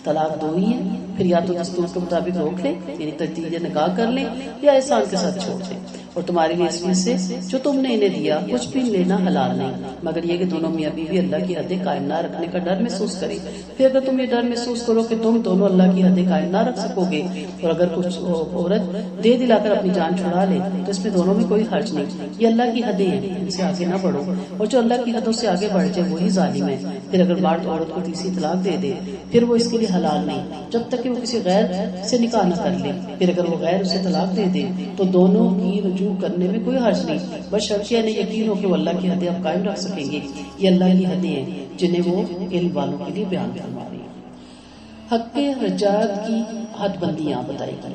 طلاق دو ہی ہیں، پھر یا تو دستور کے مطابق روک لیں یعنی تجدید نکاح کر لیں، یا احسان کے ساتھ چھوڑ دیں، اور تمہارے لیے اس میں سے جو تم نے انہیں دیا کچھ بھی لینا حلال نہیں، مگر یہ کہ دونوں میاں بیوی اللہ کی حدیں قائم نہ رکھنے کا ڈر محسوس کریں۔ پھر اگر تم یہ ڈر محسوس کرو کہ تم دونوں اللہ کی حدیں قائم نہ رکھ سکو گے، اور اگر کچھ عورت دے دلا کر اپنی جان چھڑا لے تو اس میں دونوں میں کوئی حرج نہیں، یہ اللہ کی حدیں ہیں، ان سے آگے نہ بڑھو، اور جو اللہ کی حدوں سے آگے بڑھ جائے وہی ظالم ہے۔ پھر اگر مرد عورت کو تیسری طلاق دے دے پھر وہ اس کے لیے حلال نہیں جب تک کہ وہ کسی غیر سے نکاح نہ کر لے، پھر اگر وہ غیر اسے طلاق دے دے تو دونوں کی رجوع کرنے میں کوئی حرج نہیں، بس شرط یہ یقین ہو کہ وہ اللہ کی حدیں اب قائم رکھ سکیں گے، یہ اللہ کی حدیں ہیں جنہیں وہ علم والوں کے لیے بیان فرما رہی ہیں۔ حق رجعت کی حد بندیاں بتائی گئی،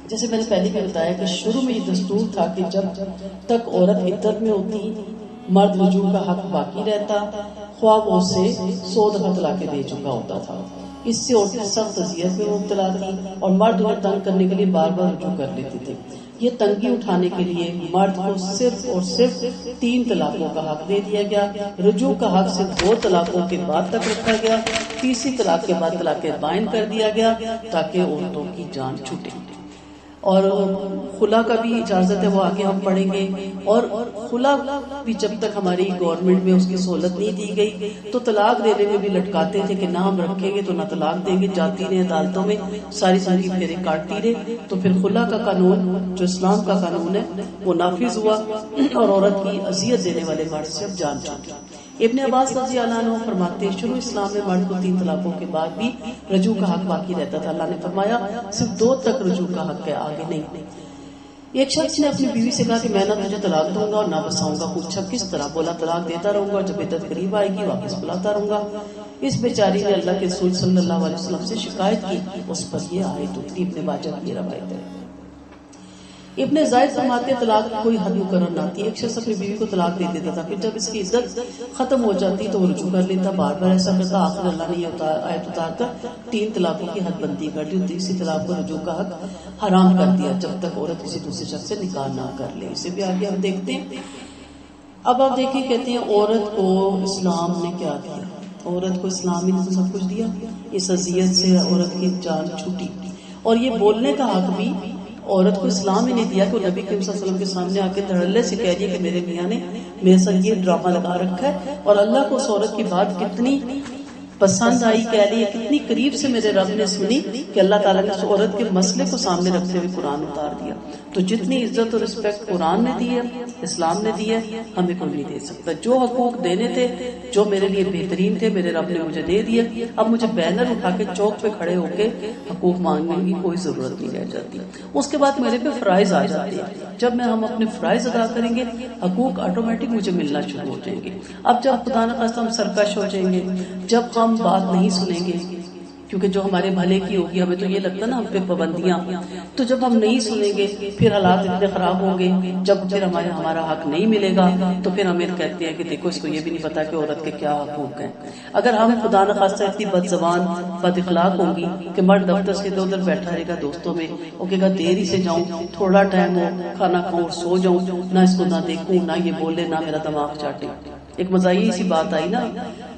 جیسے میں نے پہلے بھی بتایا کہ شروع میں یہ دستور تھا کہ جب تک عورت عدت میں ہوتی مرد رجوع کا حق باقی رہتا، خواہ وہ اسے 100 دفعہ طلاقیں دے چکا ہوتا تھا۔ اس سے عورتیں سخت اذیت میں مبتلا تھی اور مرد انہیں تنگ کرنے کے لیے بار بار رجوع کر لیتے تھے۔ یہ تنگی اٹھانے کے لیے مرد کو صرف اور صرف 3 طلاقوں کا حق دے دیا گیا، رجوع کا حق صرف 2 طلاقوں کے بعد تک رکھا گیا، تیسری طلاق کے بعد طلاق بائن کر دیا گیا تاکہ عورتوں کی جان چھوٹے۔ اور خلا کا بھی اجازت ہے، وہ آگے ہم پڑھیں گے، اور خلا بھی جب تک ہماری گورنمنٹ میں اس کی سہولت نہیں دی گئی تو طلاق دینے میں بھی لٹکاتے تھے کہ نہ ہم رکھیں گے تو نہ طلاق دیں گے، جاتی رہے عدالتوں میں ساری ساری پھیرے کاٹتی رہے۔ تو پھر خلا کا قانون جو اسلام کا قانون ہے وہ نافذ ہوا اور عورت کی اذیت دینے والے مرد سے اب جان چھوٹی۔ ابن عباس رضی اللہ عنہ فرماتے ہیں شروع اسلام میں مرد کو 3 طلاقوں کے بعد بھی رجوع کا حق باقی رہتا تھا، اللہ نے فرمایا صرف 2 تک رجوع کا حق ہے، آگے نہیں۔ ایک شخص نے اپنی بیوی سے کہا کہ میں نہ تجھے طلاق دوں گا اور نہ بساؤں گا. پوچھا کس طرح؟ بولا طلاق دیتا رہوں گا اور جب عدت قریب آئے گی واپس بلاتا رہوں گا. اس بیچاری نے اللہ کے رسول صلی اللہ علیہ وسلم سے شکایت کی. اس پر یہ آیت اتری. ابن ماجہ کی روایت ہے. ابن زائد فرماتے ہیں طلاق کی کوئی حد مقرر نہ تھی. ایک شخص اپنی بیوی کو طلاق دے دیتا تھا، پھر جب اس کی عدت ختم ہو جاتی تو وہ رجوع کر لیتا. بار بار ایسا کرتا. آخر اللہ نے یہ آیت اتار کر 3 طلاقوں کی حد بندی کر دی. تیسری طلاق کو رجوع کا حق حرام کر دیا جب تک عورت کسی دوسرے شخص سے نکاح نہ کر لے. اسے بھی آگے ہم دیکھتے ہیں. اب آپ دیکھیں، کہتے ہیں عورت کو اسلام نے کیا دیا. عورت کو اسلام نے سب کچھ دیا. اس اذیت سے عورت کی جان چھوٹی. اور یہ بولنے کا حق بھی عورت کو اسلام ہی نہیں دیا کہ وہ نبی کریم صلی اللہ علیہ وسلم کے سامنے آ کے دھڑلے سے کہہ دیا کہ میرے میاں نے میرے ساتھ یہ ڈرامہ لگا رکھا ہے. اور اللہ کو اس عورت کی بات کتنی پسند آئی، کہہ رہی ہے کتنی قریب سے میرے رب نے سنی کہ اللہ تعالیٰ نے اس عورت کے مسئلے کو سامنے رکھتے ہوئے قرآن اتار دیا. تو جتنی عزت اور رسپیکٹ قرآن نے دی ہے، اسلام نے دی ہے، ہمیں کوئی نہیں دے سکتا. جو حقوق دینے تھے، جو میرے لیے بہترین تھے، میرے رب نے مجھے دے دیے. اب مجھے بینر اٹھا کے چوک پہ کھڑے ہو کے حقوق مانگنے کی کوئی ضرورت نہیں رہ جاتی. اس کے بعد میرے پہ فرائض آ جاتے ہیں. جب ہم اپنے فرائض ادا کریں گے، حقوق آٹومیٹک مجھے ملنا شروع ہو جائیں گے. اب جب خدا نخواستہ ہم سرکش ہو جائیں گے، جب ہم بات نہیں سنیں گے، کیونکہ جو ہمارے بھلے کی ہوگی، ہمیں تو یہ لگتا ہے نا ہم پہ پابندیاں، تو جب ہم نہیں سنیں گے پھر حالات اتنے خراب ہوں گے. جب پھر ہمارا حق نہیں ملے گا تو پھر ہمیں کہتے ہیں کہ دیکھو اس کو یہ بھی نہیں پتا کہ عورت کے کیا حقوق ہیں. اگر ہم خدا نخواستہ اتنی بد زبان بد اخلاق ہوں گی کہ مرد دفتر سے ادھر بیٹھا رہے گا دوستوں میں، وہ کہے گا دیر ہی سے جاؤں، تھوڑا ٹائم ہو، کھانا کھاؤں اور سو جاؤں، نہ اس کو نہ دیکھوں، نہ یہ بولے، نہ میرا دماغ چاٹے. ایک مزاحیہ سی بات آئی نا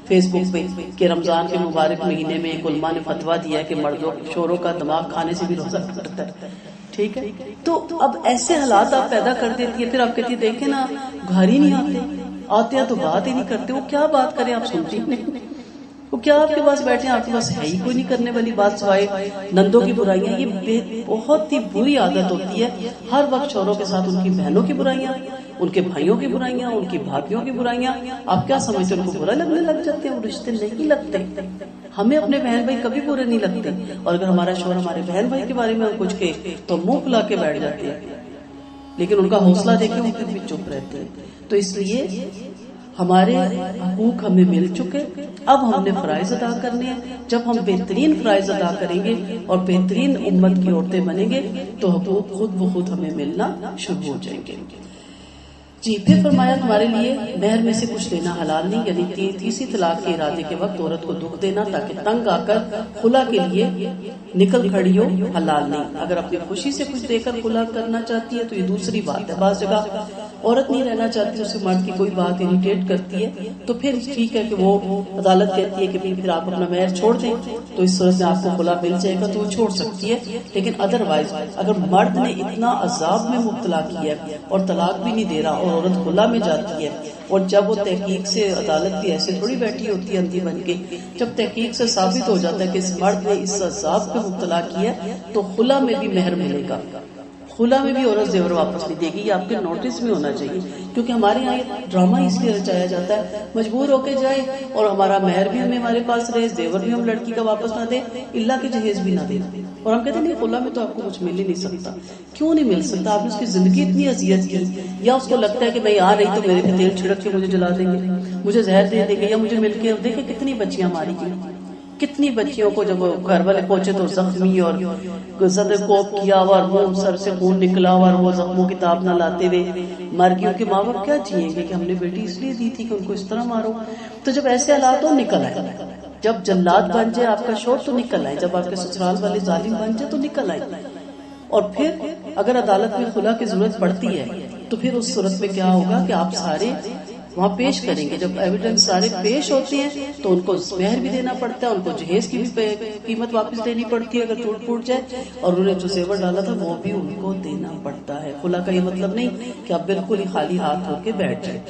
فیس بک پہ کہ رمضان کے مبارک مہینے میں ایک علماء نے فتویٰ دیا کہ مردوں شوروں کا دماغ کھانے سے بھی روزہ ٹوٹتا ہے. ٹھیک ہے، تو اب ایسے حالات آپ پیدا کر دیتی ہے. پھر آپ کہتی ہے دیکھیں نا گھر ہی نہیں آتے ہیں تو بات ہی نہیں کرتے. وہ کیا بات کریں، آپ سنتی نہیں. وہ کیا آپ کے پاس بیٹھے ہیں، آپ کے پاس ہے ہی کوئی نہیں کرنے والی بات سوائے نندوں کی برائیاں. یہ بہت ہی بری عادت ہوتی ہے ہر وقت شوروں کے ساتھ ان کی بہنوں کی برائیاں، ان کے بھائیوں کی برائیاں، ان کی بھابھیوں کی برائیاں. آپ کیا سمجھتے ہیں ان کو برا لگنے لگ جاتے ہیں؟ وہ رشتے نہیں لگتے. ہمیں اپنے بہن بھائی کبھی برے نہیں لگتے، اور اگر ہمارا شوہر ہمارے بہن بھائی کے بارے میں ہم کچھ کہے تو منہ پھلا کے بیٹھ جاتے ہیں. لیکن ان کا حوصلہ دیکھیں وہ پھر بھی چپ رہتے ہیں. تو اس لیے ہمارے حقوق ہمیں مل چکے، اب ہم نے فرائض ادا کرنے ہیں. جب ہم بہترین فرائض ادا کریں گے اور بہترین امت کی عورتیں بنیں گے تو حقوق خود بخود ہمیں ملنا شروع ہو جائیں گے. جی پھر فرمایا تمہارے لیے مہر میں سے کچھ دینا حلال نہیں، یعنی تیسری طلاق کے ارادے کے وقت عورت کو دکھ دینا تاکہ تنگ آ کر خلا کے لیے نکل کھڑی ہو، حلال نہیں. اگر اپنی خوشی سے کچھ دے کر خلا کرنا چاہتی ہے تو یہ دوسری بات ہے. بعض جگہ عورت نہیں رہنا چاہتی، اسے مرد کی کوئی بات اریٹیٹ کرتی ہے تو پھر ٹھیک ہے کہ وہ عدالت کہتی ہے کہ پھر آپ اپنا مہر چھوڑ دیں تو اس صورت میں آپ کو خلا مل جائے گا تو وہ چھوڑ سکتی ہے. لیکن ادروائز اگر مرد نے اتنا عذاب میں مبتلا کیا ہے اور طلاق بھی نہیں دے رہا اور عورت خلا میں جاتی ہے، اور جب وہ تحقیق سے عدالت بھی ایسے تھوڑی بیٹھی ہوتی ہے اندھی بن کے، جب تحقیق سے ثابت ہو جاتا ہے کہ اس مرد نے اس عذاب پہ مبتلا کیا تو خلا میں بھی مہر ملے گا. خلا میں بھی عورت زیور واپس نہیں دے گی. یہ آپ کے نوٹس میں ہونا چاہیے، کیونکہ ہمارے یہاں یہ ڈرامہ اس لیے رچایا جاتا ہے مجبور ہو کے جائے اور ہمارا مہر بھی ہمارے پاس رہے، زیور بھی ہم لڑکی کا واپس نہ دیں، اللہ کے جہیز بھی نہ دیں. اور ہم کہتے ہیں نہیں خلا میں تو آپ کو کچھ مل ہی نہیں سکتا. کیوں نہیں مل سکتا؟ آپ نے اس کی زندگی اتنی اذیت کی، یا اس کو لگتا ہے کہ میں آ رہی تو میرے پہ تیل چھڑک کے مجھے جلا دیں گے، مجھے زہر دے دیں گے، یا مجھے مل کے. دیکھیں کتنی بچیاں ماری گئی، کتنی بچیوں کو جب گھر والے پہنچے تو زخمی اور صدر کوپ کیا ہوا اور وہ سر سے خون نکلا ہوا اور وہ زخموں کی تاب نہ لاتے ہوئے مر گئی. ان کے ماں باپ کیا چاہیے گے کہ ہم نے بیٹی اس لیے دی تھی کہ ان کو اس طرح مارو. تو جب ایسے حالات ہو نکل آئے، جب جلاد بن جائے آپ کا شوہر تو نکل آئے، جب آپ کے سسرال والے ظالم بن جائے تو نکل آئے. اور پھر اگر عدالت میں خلا کی ضرورت پڑتی ہے تو پھر اس صورت میں کیا ہوگا کہ آپ سارے وہاں پیش کریں گے. جب ایویڈنس سارے پیش ہوتے ہیں تو ان کو مہر بھی دینا پڑتا ہے، ان کو جہیز کی بھی قیمت واپس دینی پڑتی ہے اگر ٹوٹ پھوٹ جائے، اور انہوں نے جو زیور ڈالا تھا وہ بھی ان کو دینا پڑتا ہے. خلا کا یہ مطلب نہیں کہ آپ بالکل ہی خالی ہاتھ ہو کے بیٹھ جائیں.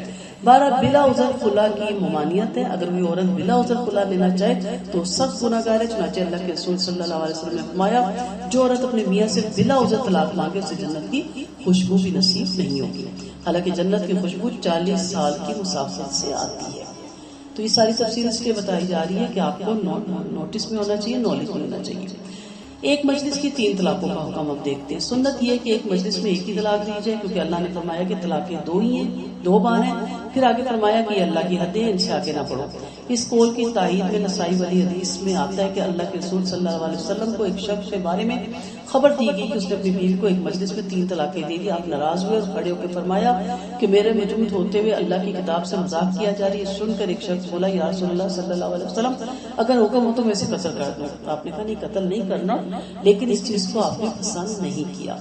بارہ بلا عذر خلا کی ممانعت ہے. اگر کوئی عورت بلا عذر خلا لینا چاہے تو سخت گناہگار ہے. چنانچہ اللہ کے رسول صلی اللہ علیہ وسلم نے فرمایا جو عورت اپنے میاں سے بلا عذر طلاق مانگے اسے جنت کی خوشبو بھی نصیب نہیں ہوگی. حالانکہ جنت کی خوشبو 40 سال کی مسافت سے آتی ہے. تو یہ ساری تفصیل اس لیے بتائی جا رہی ہے کہ آپ کو نوٹس میں ہونا چاہیے، نالج میں ہونا چاہیے. ایک مجلس کی 3 طلاقوں کا حکم اب دیکھتے ہیں۔ سنت یہ ہے کہ ایک مجلس میں ایک ہی طلاق دی جائے، کیونکہ اللہ نے فرمایا کہ طلاقیں 2 ہی ہیں، 2 بار ہیں۔ پھر آگے فرمایا کہ یہ اللہ کی حدیں، ان سے آگے نہ بڑھو۔ اس قول کی تائید میں نسائی والی حدیث میں آتا ہے کہ اللہ کے رسول صلی اللہ علیہ وسلم کو ایک شخص کے بارے میں خبر دی گئی کہ اس نے اپنی بیوی کو ایک مجلس میں 3 طلاقیں دے دی۔ آپ ناراض ہوئے اور کھڑے ہو کے فرمایا کہ میرے موجود ہوتے ہوئے اللہ کی کتاب سے مذاق کیا جا رہی ہے۔ سن کر ایک شخص بولا یا رسول اللہ صلی اللہ علیہ وسلم اگر حکم ہو تو میں اسے قتل کر دوں۔ آپ نے کہا نہیں، قتل نہیں کرنا، لیکن اس چیز کو آپ نے پسند نہیں کیا۔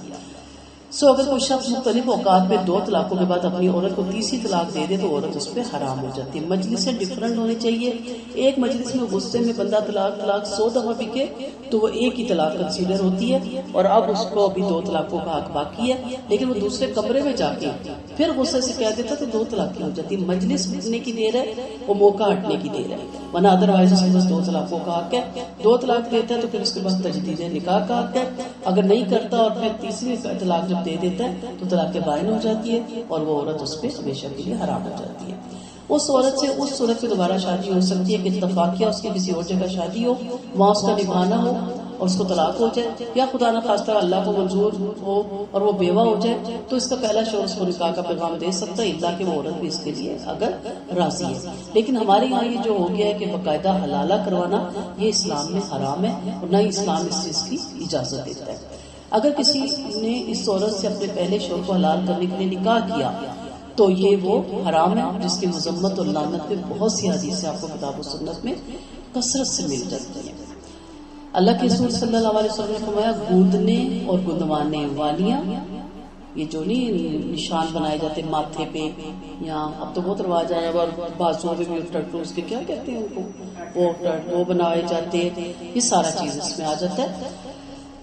اگر کوئی شخص مختلف اوقات میں 2 طلاقوں کے بعد اپنی عورت کو تیسری طلاق دے دے تو عورت اس پہ حرام ہو جاتی ہے۔ مجلسیں ڈفرنٹ ہونی چاہیے۔ ایک مجلس میں غصے میں بندہ طلاق 100 دفعہ بکے تو وہ ایک ہی طلاق کنسیڈر ہوتی ہے، اور اب اس کو ابھی 2 طلاقوں کا حق باقی ہے، لیکن وہ دوسرے کمرے میں جا کے پھر غصے سے کہہ دیتا تو 2 طلاقیں ہو جاتی ہے۔ مجلس بکنے کی دیر ہے، وہ موقع ہٹنے کی دیر ہے، ورنہ ادروائز اس کے پاس 2 طلاقوں کا حق ہے۔ 2 طلاق دیتا ہے تو پھر اس کے پاس تجدید نکاح کا حق ہے۔ اگر نہیں کرتا اور پھر تیسری طلاق جب دے دیتا ہے تو طلاق بائن ہو جاتی ہے، اور وہ عورت اس پہ ہمیشہ کے لیے حرام ہو جاتی ہے۔ اس عورت سے اس صورت میں دوبارہ شادی ہو سکتی ہے کہ اتفاقیہ اس کی کسی اور جگہ شادی ہو، وہاں اس کا نکاح نہ ہو اور اس کو طلاق ہو جائے، یا خدا نہ خواستہ اللہ کو منظور ہو اور وہ بیوہ ہو جائے تو اس کا پہلا شوہر اس کو نکاح کا پیغام دے سکتا ہے، اللہ کہ وہ عورت بھی اس کے لیے اگر راضی ہے۔ لیکن ہمارے یہاں یہ جو ہو گیا ہے کہ باقاعدہ حلالہ کروانا، یہ اسلام میں حرام ہے، اور نہ ہی اسلام اس چیز کی اجازت دیتا ہے۔ اگر کسی نے اس عورت سے اپنے پہلے شوہر کو حلال کرنے کے لیے نکاح کیا تو یہ وہ حرام ہے، جس کی مذمت اور لعنت میں بہت سی حدیثیں آپ کو کتاب و سنت میں کثرت سے مل جاتی ہیں۔ اللہ کے رسول صلی اللہ علیہ وسلم نے فرمایا گوندنے اور گندوانے والیاں، یہ جو نہیں نشان بنائے جاتے ماتھے پہ، یا اب تو بہت رواج آیا اور بازوؤں پہ بھی ٹٹوز کے کیا کہتے ہیں ان کو، وہ بنائے جاتے ہیں، یہ سارا چیز اس میں آ جاتا ہے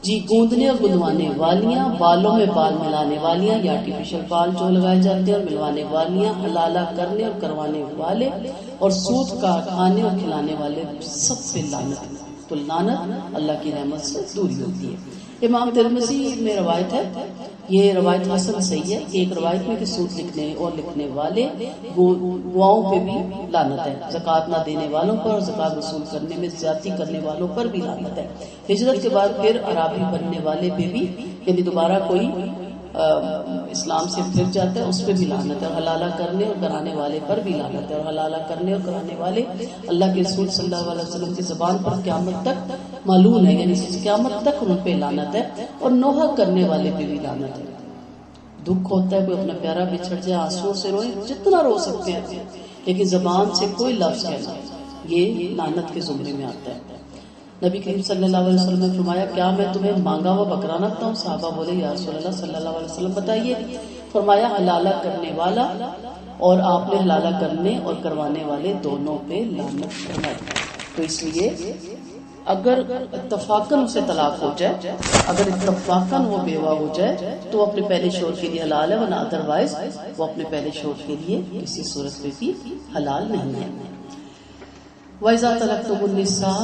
جی۔ گوندنے اور گندوانے والیاں، بالوں میں بال ملانے والیاں یا آرٹیفیشل بال جو لگائے جاتے ہیں اور ملوانے والیاں، حلالہ کرنے اور کروانے والے، اور سود کا کھانے اور کھلانے والے، سب پہ لعنت۔ تو لعنت اللہ کی رحمت سے دوری ہوتی ہے۔ امام ترمذی میں روایت ہے، یہ روایت حسن صحیح ہے کہ ایک روایت میں کہ سود لکھنے اور لکھنے والے گواؤں پہ بھی لعنت ہے، زکوٰۃ نہ دینے والوں پر اور زکوٰۃ وصول کرنے میں زیادتی کرنے والوں پر بھی لعنت ہے۔ ہجرت کے بعد پھر عرابی بننے والے پہ بھی، یعنی دوبارہ کوئی اسلام سے پھر جاتا ہے اس پہ بھی لعنت ہے، اور حلالہ کرنے اور کرانے والے پر بھی لعنت ہے۔ اور حلالہ کرنے اور کرانے والے اللہ کے رسول صلی اللہ علیہ وسلم کی زبان پر قیامت تک معلوم ہے، یعنی قیامت تک ان پہ لعنت ہے، اور نوحہ کرنے والے پہ بھی لعنت ہے۔ دکھ ہوتا ہے، کوئی اپنا پیارا بچھڑ جائے، آنسو سے روئے، جتنا رو سکتے ہیں، لیکن زبان سے کوئی لفظ کہنا یہ لعنت کے زمرے میں آتا ہے۔ نبی کریم صلی اللہ علیہ وسلم نے فرمایا کیا میں تمہیں مانگا ہوا بکرا نہ بتاؤں؟ صحابہ بولے یا رسول اللہ صلی اللہ علیہ وسلم بتائیے۔ فرمایا حلالہ کرنے والا، اور آپ نے حلالہ کرنے اور کروانے والے دونوں پہ لعنت فرمائی۔ تو اس لیے اگر اتفاقاً اسے طلاق ہو جائے، اگر اتفاقاً وہ بیوہ ہو جائے تو وہ اپنے پہلے شوہر کے لیے حلال ہے، ورنہ ادروائز وہ اپنے پہلے شوہر کے لیے کسی صورت میں بھی حلال نہیں ہے۔ وَإِذَا طَلَقْتُمُ النِّسَاءَ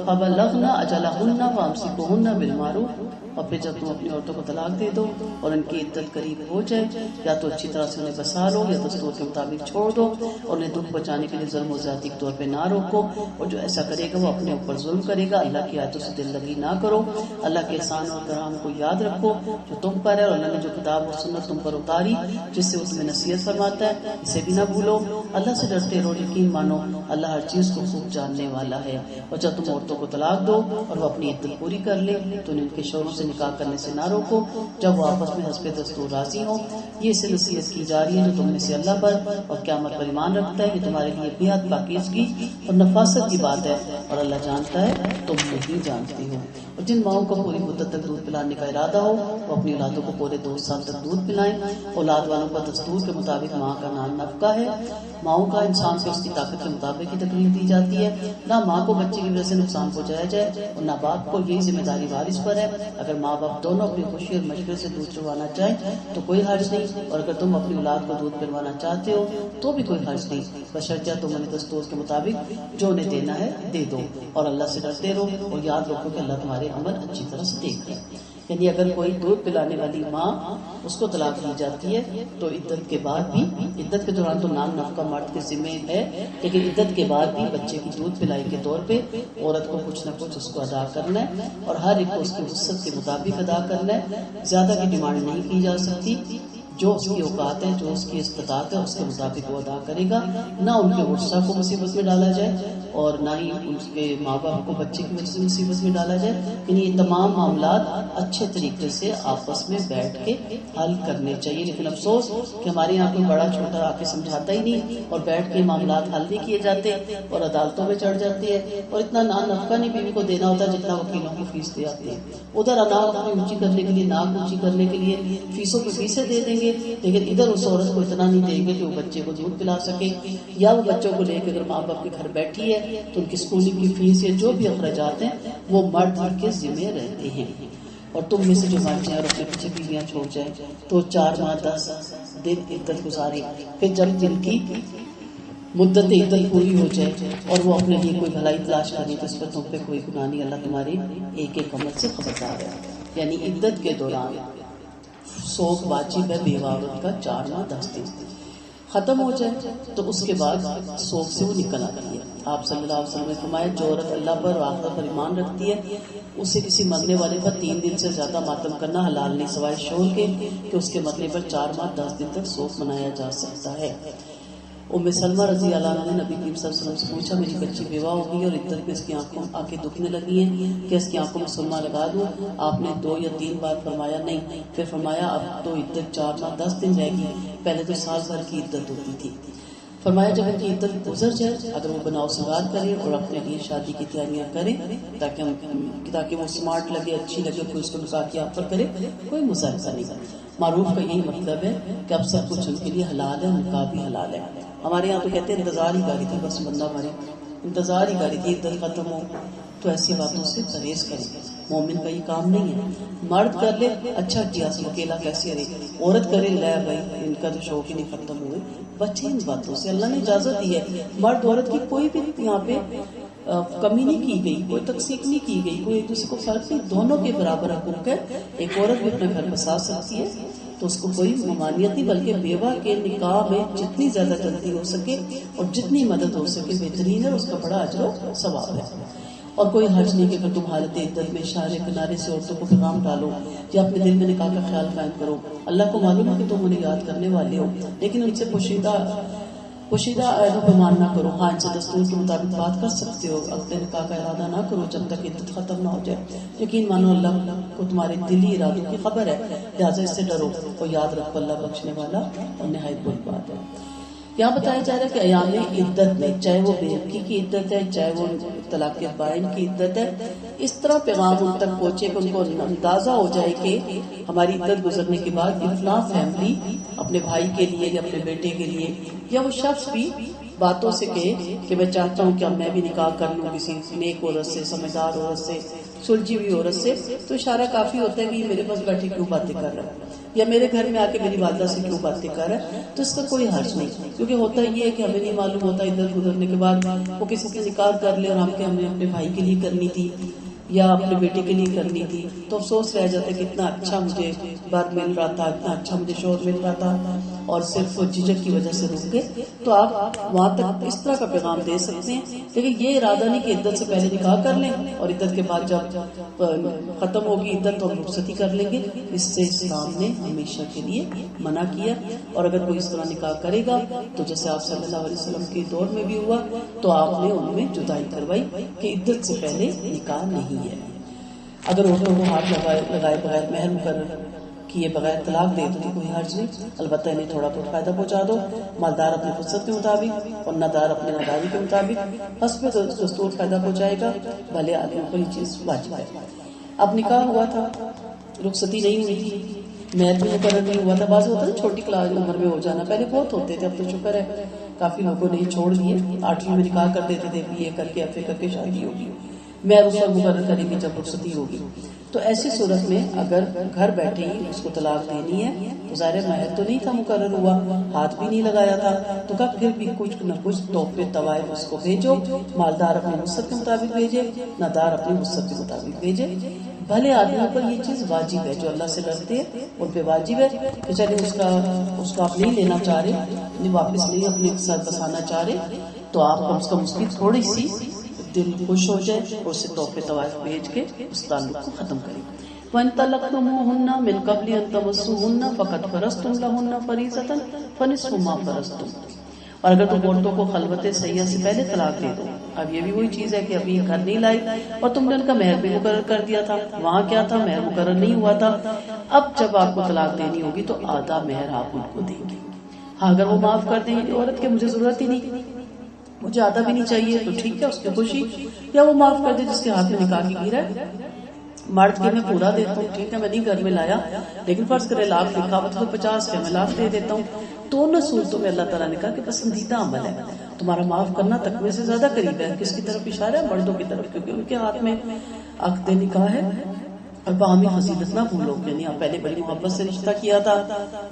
فَبَلَغْنَ أَجَلَهُنَّ فَأَمْسِكُوهُنَّ بِالْمَعْرُوفِ، اور پھر جب تم اپنی عورتوں کو طلاق دے دو اور ان کی عدت قریب ہو جائے، یا تو اچھی طرح سے انہیں بسا لو یا دستور کے مطابق چھوڑ دو، اور انہیں دکھ پہنچانے کے لیے ظلم و زیادتی کے طور پہ نہ روکو، اور جو ایسا کرے گا وہ اپنے اوپر ظلم کرے گا۔ اللہ کی آیتوں سے دل لگی نہ کرو، اللہ کے احسان اور کرام کو یاد رکھو جو تم پر ہے، اور اللہ نے جو کتاب اور سنت تم پر اتاری جس سے وہ تمہیں نصیحت فرماتا ہے، اسے بھی نہ بھولو۔ اللہ سے ڈرتے رہو، یقین مانو اللہ ہر چیز کو خوب جاننے والا ہے۔ اور جب تم عورتوں کو طلاق دو اور وہ اپنی عدت پوری کر لے تو انہیں ان کے شوہروں سے نکاح کرنے سے نہ روکو جب وہ آپس میں حسب دستور راضی ہوں۔ یہ اسے نصیحت کی جا رہی ہے جو تم میں سے اللہ پر اور قیامت پر ایمان رکھتا ہے، یہ تمہارے لیے بے حد پاکیزگی اور نفاست کی بات ہے، اور اللہ جانتا ہے تم نہیں جانتی ہو۔ اور جن ماؤں کو پوری مدت تک دودھ پلانے کا ارادہ ہو وہ اپنی اولادوں کو پورے 2 سال تک دودھ پلائیں۔ اولاد والوں کا دستور کے مطابق ماں کا نام نفقہ ہے۔ ماؤں کا انسان سے اس کی طاقت کے مطابق ہی تکلیف دی جاتی ہے، نہ ماں کو بچے کی وجہ سے نقصان پہنچایا جائے، اور نہ باپ کو، یہی ذمہ داری وارث پر ہے۔ اگر ماں باپ دونوں اپنی خوشی اور مشورے سے دودھ چڑھوانا چاہیں تو کوئی حرج نہیں، اور اگر تم اپنی اولاد کو دودھ پلوانا چاہتے ہو تو بھی کوئی حرج نہیں، بشرطیہ تم انہیں دستور کے مطابق جو انہیں دینا ہے دے دو، اور اللہ سے ڈرتے رہو، اور یاد رکھو کہ اللہ تمہارے عمل اچھی طرح سے دیکھ رہا ہے۔ یعنی اگر کوئی دودھ پلانے والی ماں اس کو طلاق دی جاتی ہے تو عدت کے بعد بھی، عدت کے دوران تو نان نفقہ مرد کے ذمہ ہے، لیکن عدت کے بعد بھی بچے کی دودھ پلائی کے طور پہ عورت کو کچھ نہ کچھ اس کو ادا کرنا ہے، اور ہر ایک کو اس کی وسعت کے مطابق ادا کرنا ہے. زیادہ کی ڈیمانڈ نہیں کی جا سکتی. جو اس کی اوقات ہے، جو اس کی استطاعت ہے، اس کے مطابق وہ ادا کرے گا. نہ ان کے ورثہ کو مصیبت میں ڈالا جائے اور نہ ہی ان کے ماں باپ کو بچے کی وجہ سے مصیبت میں ڈالا جائے. یعنی یہ تمام معاملات اچھے طریقے سے آپس میں بیٹھ کے حل کرنے چاہیے. لیکن افسوس کہ ہمارے یہاں کوئی بڑا چھوٹا آ کے سمجھاتا ہی نہیں اور بیٹھ کے معاملات حل نہیں کیے جاتے اور عدالتوں میں چڑھ جاتے ہیں، اور اتنا نفقہ نہیں بیوی کو دینا ہوتا جتنا وکیلوں کی فیس دے آتے ہیں. ادھر ناک اپنی اونچی کرنے کے لیے، ناک اونچی کرنے کے لیے فیسوں کی فیسیں دے دیں گے، لیکن ادھر اس عورت کو اتنا نہیں دیں گے کہ وہ بچے کو دودھ پلا سکے، یا وہ بچوں کو لے کے اگر ماں باپ کے گھر بیٹھی ہے تو ان کی اسکولنگ کی فیس یا جو بھی اخراجات ہیں وہ مرد کے ذمہ رہتے ہیں. اور تم میں سے جو مر جائیں اور اپنے پیچھے بیویاں چھوڑ جائیں تو 4 ماہ 10 دن عدت گزاری، پھر جب دن کی مدت عدت پوری ہو جائے اور وہ اپنے لیے کوئی بھلائی تلاش کرے تو اس پر تم پہ کوئی گناہ نہیں. اللہ تمہاری ایک ایک عمل سے خبردار ہے. یعنی عدت کے دوران سوگ واجب ہے بیوہ عورت کا 4 ماہ 10 دن. ختم ہو جائے تو اس کے بعد سوگ سے وہ نکل آتی ہے. آپ صلی اللہ علیہ وسلم نے فرمایا جو عورت اللہ پر اور آخرت پر ایمان رکھتی ہے اسے کسی مرنے والے پر 3 دن سے زیادہ ماتم کرنا حلال نہیں، سوائے شوہر کے کہ اس کے مرنے پر 4 ماہ 10 دن تک سوگ منایا جا سکتا ہے. ام سلمہ رضی اللہ عنہ نے نبی کریم صلی اللہ علیہ وسلم سے پوچھا میری بچی بیوہ ہو گئی اور عدت میں اس کی آنکھیں دکھنے لگی ہیں، کہ اس کی آنکھوں میں سرما لگا دوں؟ آپ نے 2 یا 3 بار فرمایا نہیں. پھر فرمایا اب تو عدت 4 ماہ 10 دن رہ گی، پہلے تو سال بھر کی عدت ہوتی تھی. فرمایا جب ان کی عدت گزر جائے اگر وہ بناؤ سگار کرے اور اپنے لیے شادی کی تیاریاں کرے تاکہ وہ اسمارٹ لگے، اچھی لگے، کوئی اس کو نکاح کی آفر کرے، کوئی مذاکرہ نہیں کرے. معروف کا یہی مطلب ہے کہ اب سب کچھ ان کے لیے حلال ہے، نکاح بھی حلال ہے. ہمارے یہاں تو کہتے ہیں انتظار ہی کاری تھی، بس بندہ مارے انتظار ہی کاری تھی، عدت ختم ہو. تو ایسی باتوں سے پرہیز کریں. مومن کا یہ کام نہیں ہے. مرد کر لے اچھا کیا، اکیلا کیسے رہے، عورت کرے لے بھائی ان کا تو شوق ہی نہیں ختم ہوئے. بچے ان باتوں سے، اللہ نے اجازت دی ہے. مرد عورت کی کوئی بھی یہاں پہ کمی نہیں کی گئی، کوئی تقسیم نہیں کی گئی، کوئی ایک دوسرے کو فرق نہیں، دونوں کے برابر حقوق ہے. ایک عورت بھی اپنے گھر بسا سکتی ہے تو اس کو کوئی ممانعت نہیں، بلکہ بیوہ کے نکاح میں جتنی زیادہ جلدی ہو سکے اور جتنی مدد ہو سکے بہترین ہے، اس کا بڑا اجر و ثواب ہے. اور کوئی حرج نہیں کہ اگر تم حالت عدت میں اشارے کنارے سے عورتوں کو پیغام ڈالو یا اپنے دل میں نکاح کا خیال قائم کرو. اللہ کو معلوم ہے کہ تم انہیں یاد کرنے والے ہو، لیکن ان سے پوشیدہ عہدوں پہ مان نہ کرو. ہاں ان سے دستور کے مطابق بات کر سکتے ہو، اپنے نکاح کا ارادہ نہ کرو جب تک عدت ختم نہ ہو جائے. یقین مانو اللہ کو تمہارے دلی ارادوں کی خبر ہے، لہٰذا اس سے ڈرو اور یاد رکھو اللہ بخشنے والا اور نہایت بڑی بات ہے. یہاں بتایا جا رہا ہے کہ ایام عدت میں چاہے وہ بے حقی کی عدت ہے، چاہے وہ طلاق بائن کی عدت ہے، اس طرح پیغام ان تک پہنچے کہ ان کو اندازہ ہو جائے کہ ہماری عدت گزرنے کے بعد فلاں فیملی اپنے بھائی کے لیے یا اپنے بیٹے کے لیے یا وہ شخص بھی باتوں سے کہے کہ میں چاہتا ہوں کہ اب میں بھی نکاح کر لوں کسی نیک عورت سے، سمجھدار عورت سے، سلجھی ہوئی عورت سے. تو اشارہ کافی ہوتا ہے کہ یہ میرے پاس بیٹھے کیوں باتیں کر رہا ہے یا میرے گھر میں آ کے میری والدہ سے کیوں باتیں کر رہا ہے. تو اس کا کوئی حرج نہیں، کیونکہ ہوتا یہ ہے کہ ہمیں نہیں معلوم ہوتا عدت گزرنے کے بعد وہ کسی سے نکاح کر لے اور ہمیں اپنے بھائی کے لیے کرنی تھی یا اپنے بیٹے کے لیے کرنی تھی تو افسوس رہ جاتا ہے کہ اتنا اچھا مجھے بات مل رہا تھا، اتنا اچھا مجھے شوہر مل رہا تھا اور صرف جھجک کی وجہ سے رک گئے. تو آپ وہاں تک اس طرح کا پیغام دے سکتے ہیں، لیکن یہ ارادہ نہیں کہ عدت سے پہلے نکاح کر لیں اور عدت کے بعد جب ختم ہوگی عدت تو ہم رخصتی کر لیں گے. اس سے اسلام نے ہمیشہ کے لیے منع کیا. اور اگر کوئی اس طرح نکاح کرے گا تو جیسے آپ صلی اللہ علیہ وسلم کے دور میں بھی ہوا تو آپ نے ان میں جدائی کروائی کہ عدت سے پہلے نکاح نہیں ہے. اگر عورتوں کو ہاتھ لگائے بغیر مہر مقرر کیے بغیر طلاق دے تو کوئی حرج نہیں، البتہ انہیں تھوڑا بہت فائدہ پہنچا دو. مالدار اپنی فرصت کے مطابق اور نادار اپنے ناداری کے مطابق حسب دستور فائدہ پہنچائے گا، بھلے آدمیوں کو یہ چیز واجب ہے. اب نکاح ہوا تھا، رخصتی نہیں ہوئی تھی، مہر بھی مقرر نہیں ہوا تھا. بعض ہوتا ہے چھوٹی کلاس عمر میں ہو جانا، پہلے بہت ہوتے تھے، اب تو شکر ہے کافی لوگوں نے چھوڑ دیے. 8ویں میں نکاح کر دیتے تھے، BA کر کے FA کر کے شادی ہوگی، مہر اس وقت مقرر کریں گے جب رخصتی ہوگی. تو ایسی صورت میں اگر گھر بیٹھے ہی اس کو طلاق دینی ہے تو ظاہر مہر تو نہیں تھا مقرر ہوا، ہاتھ بھی نہیں لگایا تھا، تو کب پھر بھی کچھ نہ کچھ تحفے طوائف اس کو بھیجو. مالدار اپنی وسعت کے مطابق بھیجے، نادار اپنی وسعت کے مطابق بھیجے. بھلے آدمیوں پر یہ چیز واجب ہے، جو اللہ سے ڈرتے ہیں ان پہ واجب ہے کہ چلے اس کا آپ نہیں لینا چاہ رہے، واپس نہیں اپنے ساتھ بسانا چاہ رہے، تو آپ کم سے کم اس کی تھوڑی سی دل خوش ہو جائے اور اسے تحفے طوائف بھیج کے اس تعلق کو ختم کریں۔ وَإِن طَلَّقْتُمُوهُنَّ مِن قَبْلِ أَن تَمَسُّوهُنَّ فَقَدْ فَرَضْتُمْ لَهُنَّ فَرِيضَةً فَنِصْفُ مَا فَرَضْتُمْ، اور اگر تم عورتوں کو خلوت سیاح سے پہلے طلاق دے دو، اب یہ بھی وہی چیز ہے کہ ابھی گھر نہیں لائی اور تم نے ان کا مہر بھی مقرر کر دیا تھا، وہاں کیا تھا مہر مقرر نہیں ہوا تھا، اب جب آپ کو طلاق دینی ہوگی تو آدھا مہر آپ ان کو دیں گے۔ ہاں اگر وہ معاف کر دیں گے عورت کے مجھے ضرورت ہی نہیں، مجھے آدھا بھی نہیں چاہیے، تو ٹھیک ہے اس کی خوشی، یا وہ معاف کر دے جس کے ہاتھ میں نکاح کی گیرا ہے، مرد کی میں پورا دیتا ہوں، ٹھیک ہے میں نہیں گھر میں لایا لیکن فرض کرے لاکھ لکھا ہوا تو 50 کا میں لاکھ دے دیتا ہوں۔ دونوں صورتوں میں اللہ تعالیٰ نے کہا کہ پسندیدہ عمل ہے، تمہارا معاف کرنا تقوی سے زیادہ قریب ہے۔ کس کی طرف اشارہ ہے؟ مردوں کی طرف، کیونکہ ان کے ہاتھ میں عقد نکاح ہے۔ اور باہمی فضیلت نہ بھولو، یعنی آپ پہلے بڑی محبت سے رشتہ کیا تھا،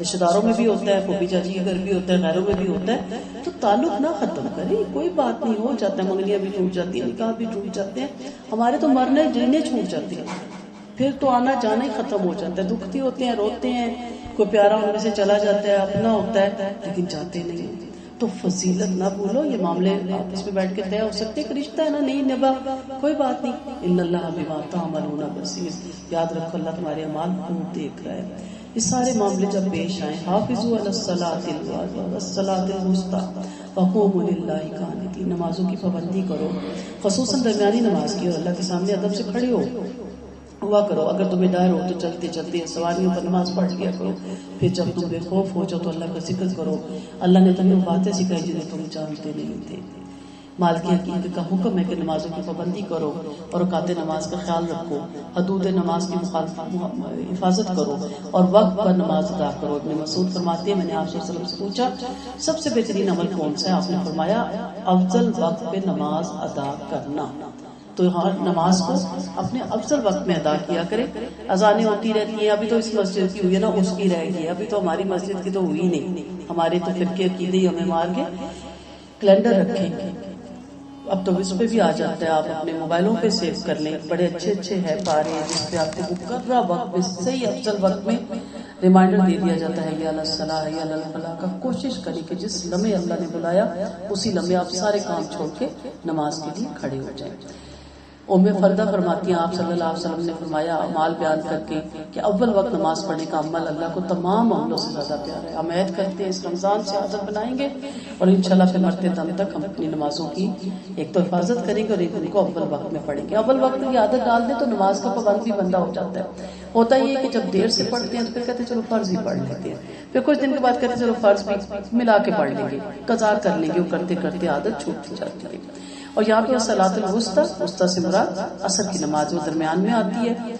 رشتہ داروں میں بھی ہوتا ہے، پھوپھی چاچی کے گھر بھی ہوتا ہے، غیروں میں بھی ہوتا ہے، تو تعلق نہ ختم کریں، کوئی بات نہیں، ہو جاتا ہے، منگنیاں بھی ٹوٹ جاتی ہیں، نکاح بھی ٹوٹ جاتے ہیں، ہمارے تو مرنے جینے چھوٹ جاتے ہیں، پھر تو آنا جانا ہی ختم ہو جاتا ہے، دکھتی ہوتے ہیں، روتے ہیں، کوئی پیارا ان میں سے چلا جاتا ہے، اپنا ہوتا ہے لیکن جاتے نہیں ہیں۔ تو فضیلت نہ بھولو، یہ معاملے آپس میں بیٹھ کے طے ہو سکتے، ایک رشتہ ہے نا، نہیں نبھا کوئی بات نہیں، ان اللہ بما تعملون بصیر، یاد رکھو اللہ تمہارے اعمال خوب دیکھ رہا ہے۔ یہ سارے معاملے جب پیش آئیں، حافظوا علی الصلاۃ والصلاۃ الوسطی وقوموا للہ قانتین، نمازوں کی پابندی کرو، خصوصاً درمیانی نماز کی، اور اللہ کے سامنے ادب سے کھڑے ہوا کرو، اگر تمہیں ڈر ہو تو چلتے چلتے سواریوں پر نماز پڑھ لیا کرو، پھر جب تم بے خوف ہو جاؤ تو اللہ کا ذکر کرو، اللہ نے تمہیں باتیں سکھائی جنہیں تم جانتے نہیں تھے۔ مالک حقیقت کا حکم ہے کہ نمازوں کی پابندی کرو اور اوقات نماز کا خیال رکھو، حدود نماز کی حفاظت کرو اور وقت پر نماز ادا کرو۔ ابن مسعود فرماتے ہیں میں نے آپ صلی اللہ علیہ وسلم سے پوچھا سب سے بہترین عمل کون سا ہے؟ آپ نے فرمایا افضل وقت پہ نماز ادا کرنا، تو نماز کو اپنے افضل وقت میں ادا کیا کرے۔ اذانیں ہوتی رہتی ہیں، ابھی تو اس مسجد کی ہوئی ہے نا، اس کی رہ گئی، ابھی تو ہماری مسجد کی تو ہوئی نہیں، ہمارے تو فرقے عقیدے ہمیں مار کے کیلنڈر رکھیں گے، اب تو اس پہ بھی آ جاتا ہے، آپ اپنے موبائلوں پہ سیو کر لیں، بڑے اچھے اچھے ہے پارے جس پہ آپ کو مقررہ وقت میں صحیح افضل وقت میں ریمائنڈر دے دیا جاتا ہے، یا الصلاۃ یا الفلاح کا۔ کوشش کریں کہ جس لمحے اللہ نے بلایا اسی لمحے آپ سارے کام چھوڑ کے نماز کے لیے کھڑے ہو جائیں۔ ام فردہ فرماتی ہیں آپ صلی اللہ علیہ وسلم نے فرمایا اعمال بیان کر کے کہ اول وقت نماز پڑھنے کا عمل اللہ کو تمام عملوں سے زیادہ پیارا ہے۔ ہم عہد کرتے ہیں اس رمضان سے عادت بنائیں گے اور انشاءاللہ پھر مرتے دم تک ہم اپنی نمازوں کی ایک تو حفاظت کریں گے اور ایک ان کو اول وقت میں پڑھیں گے۔ اول وقت کی عادت ڈال دیں تو نماز کا پابند بھی بندہ ہو جاتا ہے۔ ہوتا یہ ہے کہ جب دیر سے پڑھتے ہیں تو پھر کہتے ہیں چلو فرض ہی پڑھ لیتے ہیں، پھر کچھ دن کے بعد کہتے ہیں چلو فرض بھی ملا کے پڑھ لیں گے، قضا کر لیں گے، وہ کرتے کرتے عادت چھوٹ جاتی ہے۔ اور یہاں پہ صلاۃ الوسطی، وسطی سے مراد عصر کی نماز وہ درمیان میں آتی ہے،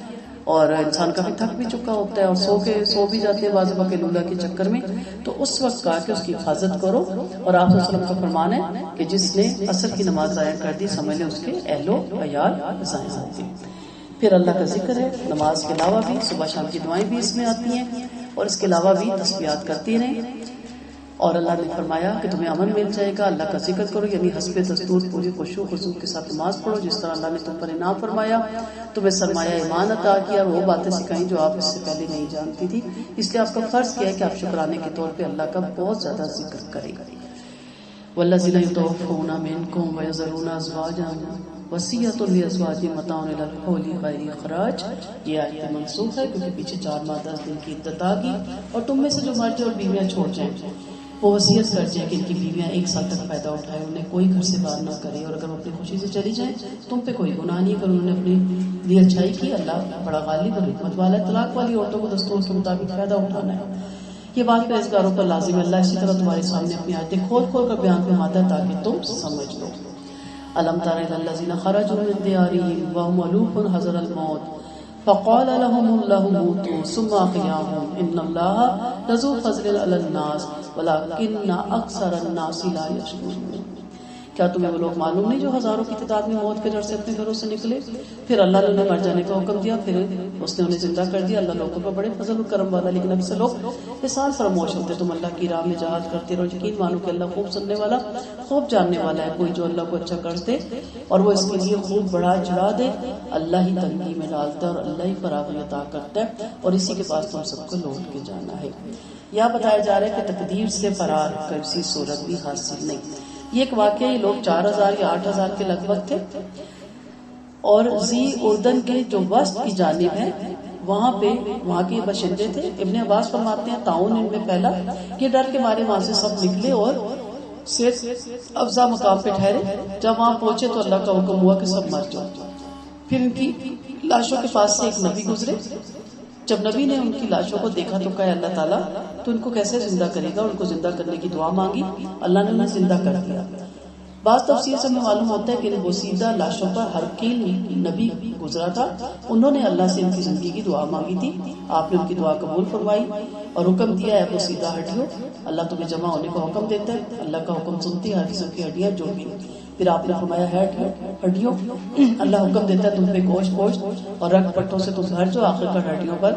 اور انسان کافی تھک بھی چکا ہوتا ہے اور سو بھی جاتے ہیں بعض وقت لولا کے چکر میں، تو اس وقت کہا کہ اس کی حفاظت کرو، اور آپ صلی اللہ علیہ وسلم کا فرمان ہے کہ جس نے عصر کی نماز ضائع کر دی سمجھ لیں اس کے اہل و عیال ضائع ہوتے۔ پھر اللہ کا ذکر ہے، نماز کے علاوہ بھی صبح شام کی دعائیں بھی اس میں آتی ہیں، اور اس کے علاوہ بھی تسبیحات کرتے رہیں، اور اللہ نے فرمایا کہ تمہیں امن مل جائے گا، اللہ کا ذکر کرو، یعنی حسب دستور پوری خشوع خضوع کے ساتھ نماز پڑھو جس طرح اللہ نے تم پر انعام فرمایا، تمہیں سرمایہ ایمان عطا کیا اور وہ باتیں سکھائیں جو آپ اس سے پہلے نہیں جانتی تھی، اس لیے آپ کا فرض کیا ہے کہ آپ شکرانے کے طور پہ اللہ کا بہت زیادہ ذکر کریں۔ والذین یتوفون منکم ویذرون ازواجا وصیۃ لازواجہم متاع الی الحول غیر اخراج، یہ آیت منسوخ ہے کیونکہ پیچھے 4 ماہ 10 دن کی عدت آ گئی، اور تم میں سے جو مر جائے اور بیویاں چھوڑ جائیں وہ وصیت کر جائے کہ ان کی بیویاں 1 سال تک فائدہ اٹھائے، انہیں کوئی گھر سے باہر نہ کرے، اور اگر وہ اپنی خوشی سے چلی جائیں تم پہ کوئی گناہ نہیں، اگر انہوں نے اپنی لیے اچھائی کی، اللہ بڑا غالب اور حکمت والا ہے۔ طلاق والی عورتوں کو دستور کے مطابق فائدہ اٹھانا ہے، یہ بات پرہیزگاروں پر لازم ہے۔ اللہ اسی طرح تمہارے سامنے اپنی آیتیں کھول کھول کر بیان فرماتا ہے تاکہ تم سمجھ لو۔ الم تر الی الذین خرجوا من دیارہم وهم الوف حذر الموت فقال لهم الله موتوا ثم احیاهم ان اللہ لذو فضل علی الناس ولکن اکثر الناس لا یشکرون، کیا تمہیں وہ لوگ معلوم نہیں جو ہزاروں کی تعداد میں موت کے ڈر سے اپنے گھروں سے نکلے؟ پھر اللہ نے انہیں مر جانے کا حکم دیا، پھر اس نے انہیں زندہ کر دیا۔ اللہ لوگوں پر بڑے فضل و کرم والا، لیکن اکثر لوگ احسان فراموش ہوتے۔ تم اللہ کی راہ میں جہاد کرتے رہو، یقین مانو کہ اللہ خوب سننے والا، خوب جاننے والا ہے۔ کوئی جو اللہ کو اچھا کر دے اور وہ اس کے لیے خوب بڑھا چڑھا دے، اللہ ہی تنگی میں ڈالتا ہے اور اللہ ہی فراغی عطا کرتا ہے، اور اسی کے پاس تم سب کو لوٹ کے جانا ہے۔ یہاں بتایا جا رہا ہے کہ تقدیر سے فرار کسی صورت بھی حاصل نہیں۔ یہ ایک واقعہ، یہ لوگ 4000 یا 8000 کے لگ بھگ تھے، اور ذی اردن کے جو وسط کی جانب ہے وہاں کے باشندے تھے۔ ابن عباس فرماتے ہیں طاعون ان میں پھیلا، یہ ڈر کے مارے وہاں سے سب نکلے اور صرف افزا مقام پہ ٹھہرے۔ جب وہاں پہنچے تو اللہ کا حکم ہوا کہ سب مر جاؤ۔ پھر ان کی لاشوں کے پاس سے ایک نبی گزرے۔ جب نبی نے ان کی لاشوں کو دیکھا تو کہا اللہ تعالیٰ تو ان کو کیسے زندہ کرے گا؟ ان کو زندہ کرنے کی دعا مانگی، اللہ نے انہیں زندہ کر دیا۔ بعض تفسیر سے ہمیں معلوم ہوتا ہے کہ ان بوسیدہ لاشوں پر ہرقیل نبی گزرا تھا، انہوں نے اللہ سے ان کی زندگی کی دعا مانگی تھی، آپ نے ان کی دعا قبول فرمائی اور حکم دیا ہے بوسیدہ ہڈیوں، اللہ تمہیں جمع ہونے کا حکم دیتا ہے، اللہ کا حکم سنتی ہر قسم کی ہڈیاں جو بھی۔ پھر آپ نے فرمایا ہے ہڈیوں، اللہ حکم دیتا ہے تم پہ گوشت اور رگ پٹوں سے تم بھر جو، آخر کر ہڈیوں پر